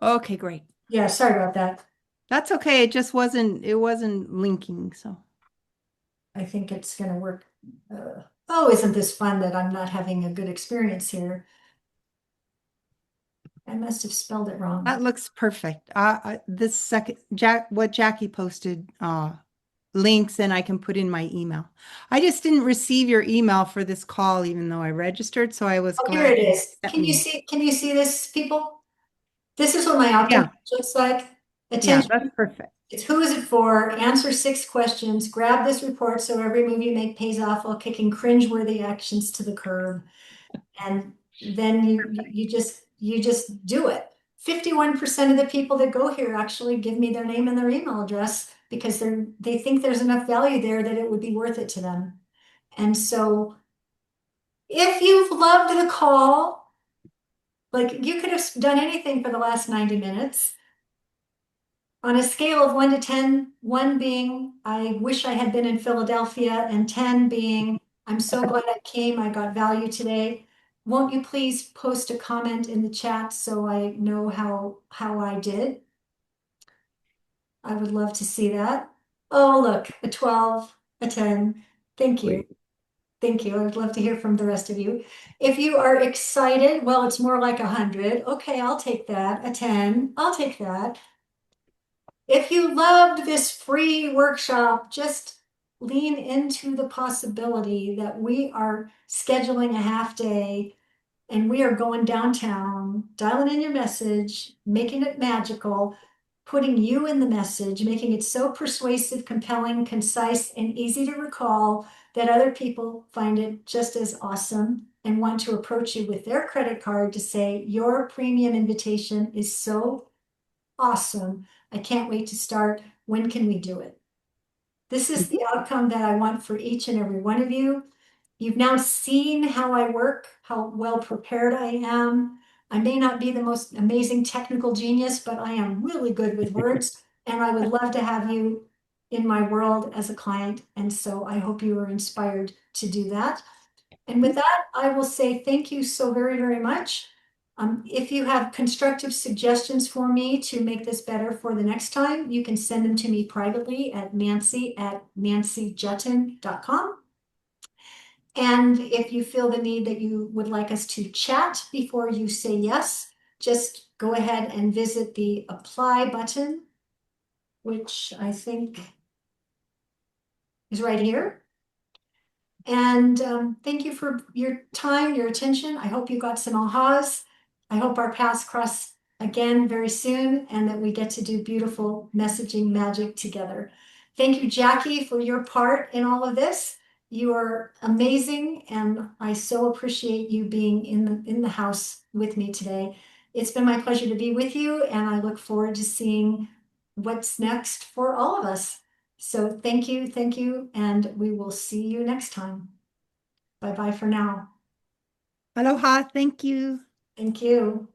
Okay, great.
Yeah, sorry about that.
That's okay. It wasn't linking, so.
I think it's gonna work. Oh, isn't this fun that I'm not having a good experience here? I must have spelled it wrong.
That looks perfect. This second, what Jackie posted, links and I can put in my email. I just didn't receive your email for this call, even though I registered, so I was
Oh, here
glad
it
you
is.
sent me.
Can you see this, people? This is what my opt-in
Yeah,
looks like.
yeah,
Attention.
that's perfect.
It's who is it for? Answer 6 questions. Grab this report so every move you make pays off while kicking cringeworthy actions to the curb. And then you just do it. 51% of the people that go here actually give me their name and their email address because they think there's enough value there that it would be worth it to them. And so if you've loved the call, like you could have done anything for the last 90 minutes. On a scale of 1 to 10, 1 being I wish I had been in Philadelphia, and 10 being I'm so glad I came, I got value today. Won't you please post a comment in the chat so I know how I did? I would love to see that. Oh, look, a 12, a 10. Thank you.
Wait.
Thank you. I would love to hear from the rest of you. If you are excited, well, it's more like 100. Okay, I'll take that. A 10, I'll take that. If you loved this free workshop, just lean into the possibility that we are scheduling a half day and we are going downtown, dialing in your message, making it magical, putting you in the message, making it so persuasive, compelling, concise, and easy to recall that other people find it just as awesome and want to approach you with their credit card to say, your premium invitation is so awesome. I can't wait to start. When can we do it? This is the outcome that I want for each and every one of you. You've now seen how I work, how well prepared I am. I may not be the most amazing technical genius, but I am really good with words, and I would love to have you in my world as a client. And so I hope you are inspired to do that. And with that, I will say thank you so very, very much. If you have constructive suggestions for me to make this better for the next time, you can send them to me privately at nancy@nancyjuetten.com. And if you feel the need that you would like us to chat before you say yes, just go ahead and visit the apply button, which I think is right here. And thank you for your time, your attention. I hope you got some ahas. I hope our paths cross again very soon and that we get to do beautiful messaging magic together. Thank you, Jackie, for your part in all of this. You are amazing, and I so appreciate you being in the house with me today. It's been my pleasure to be with you, and I look forward to seeing what's next for all of us. So thank you, and we will see you next time. Bye bye for now.
Aloha, thank you.
Thank you.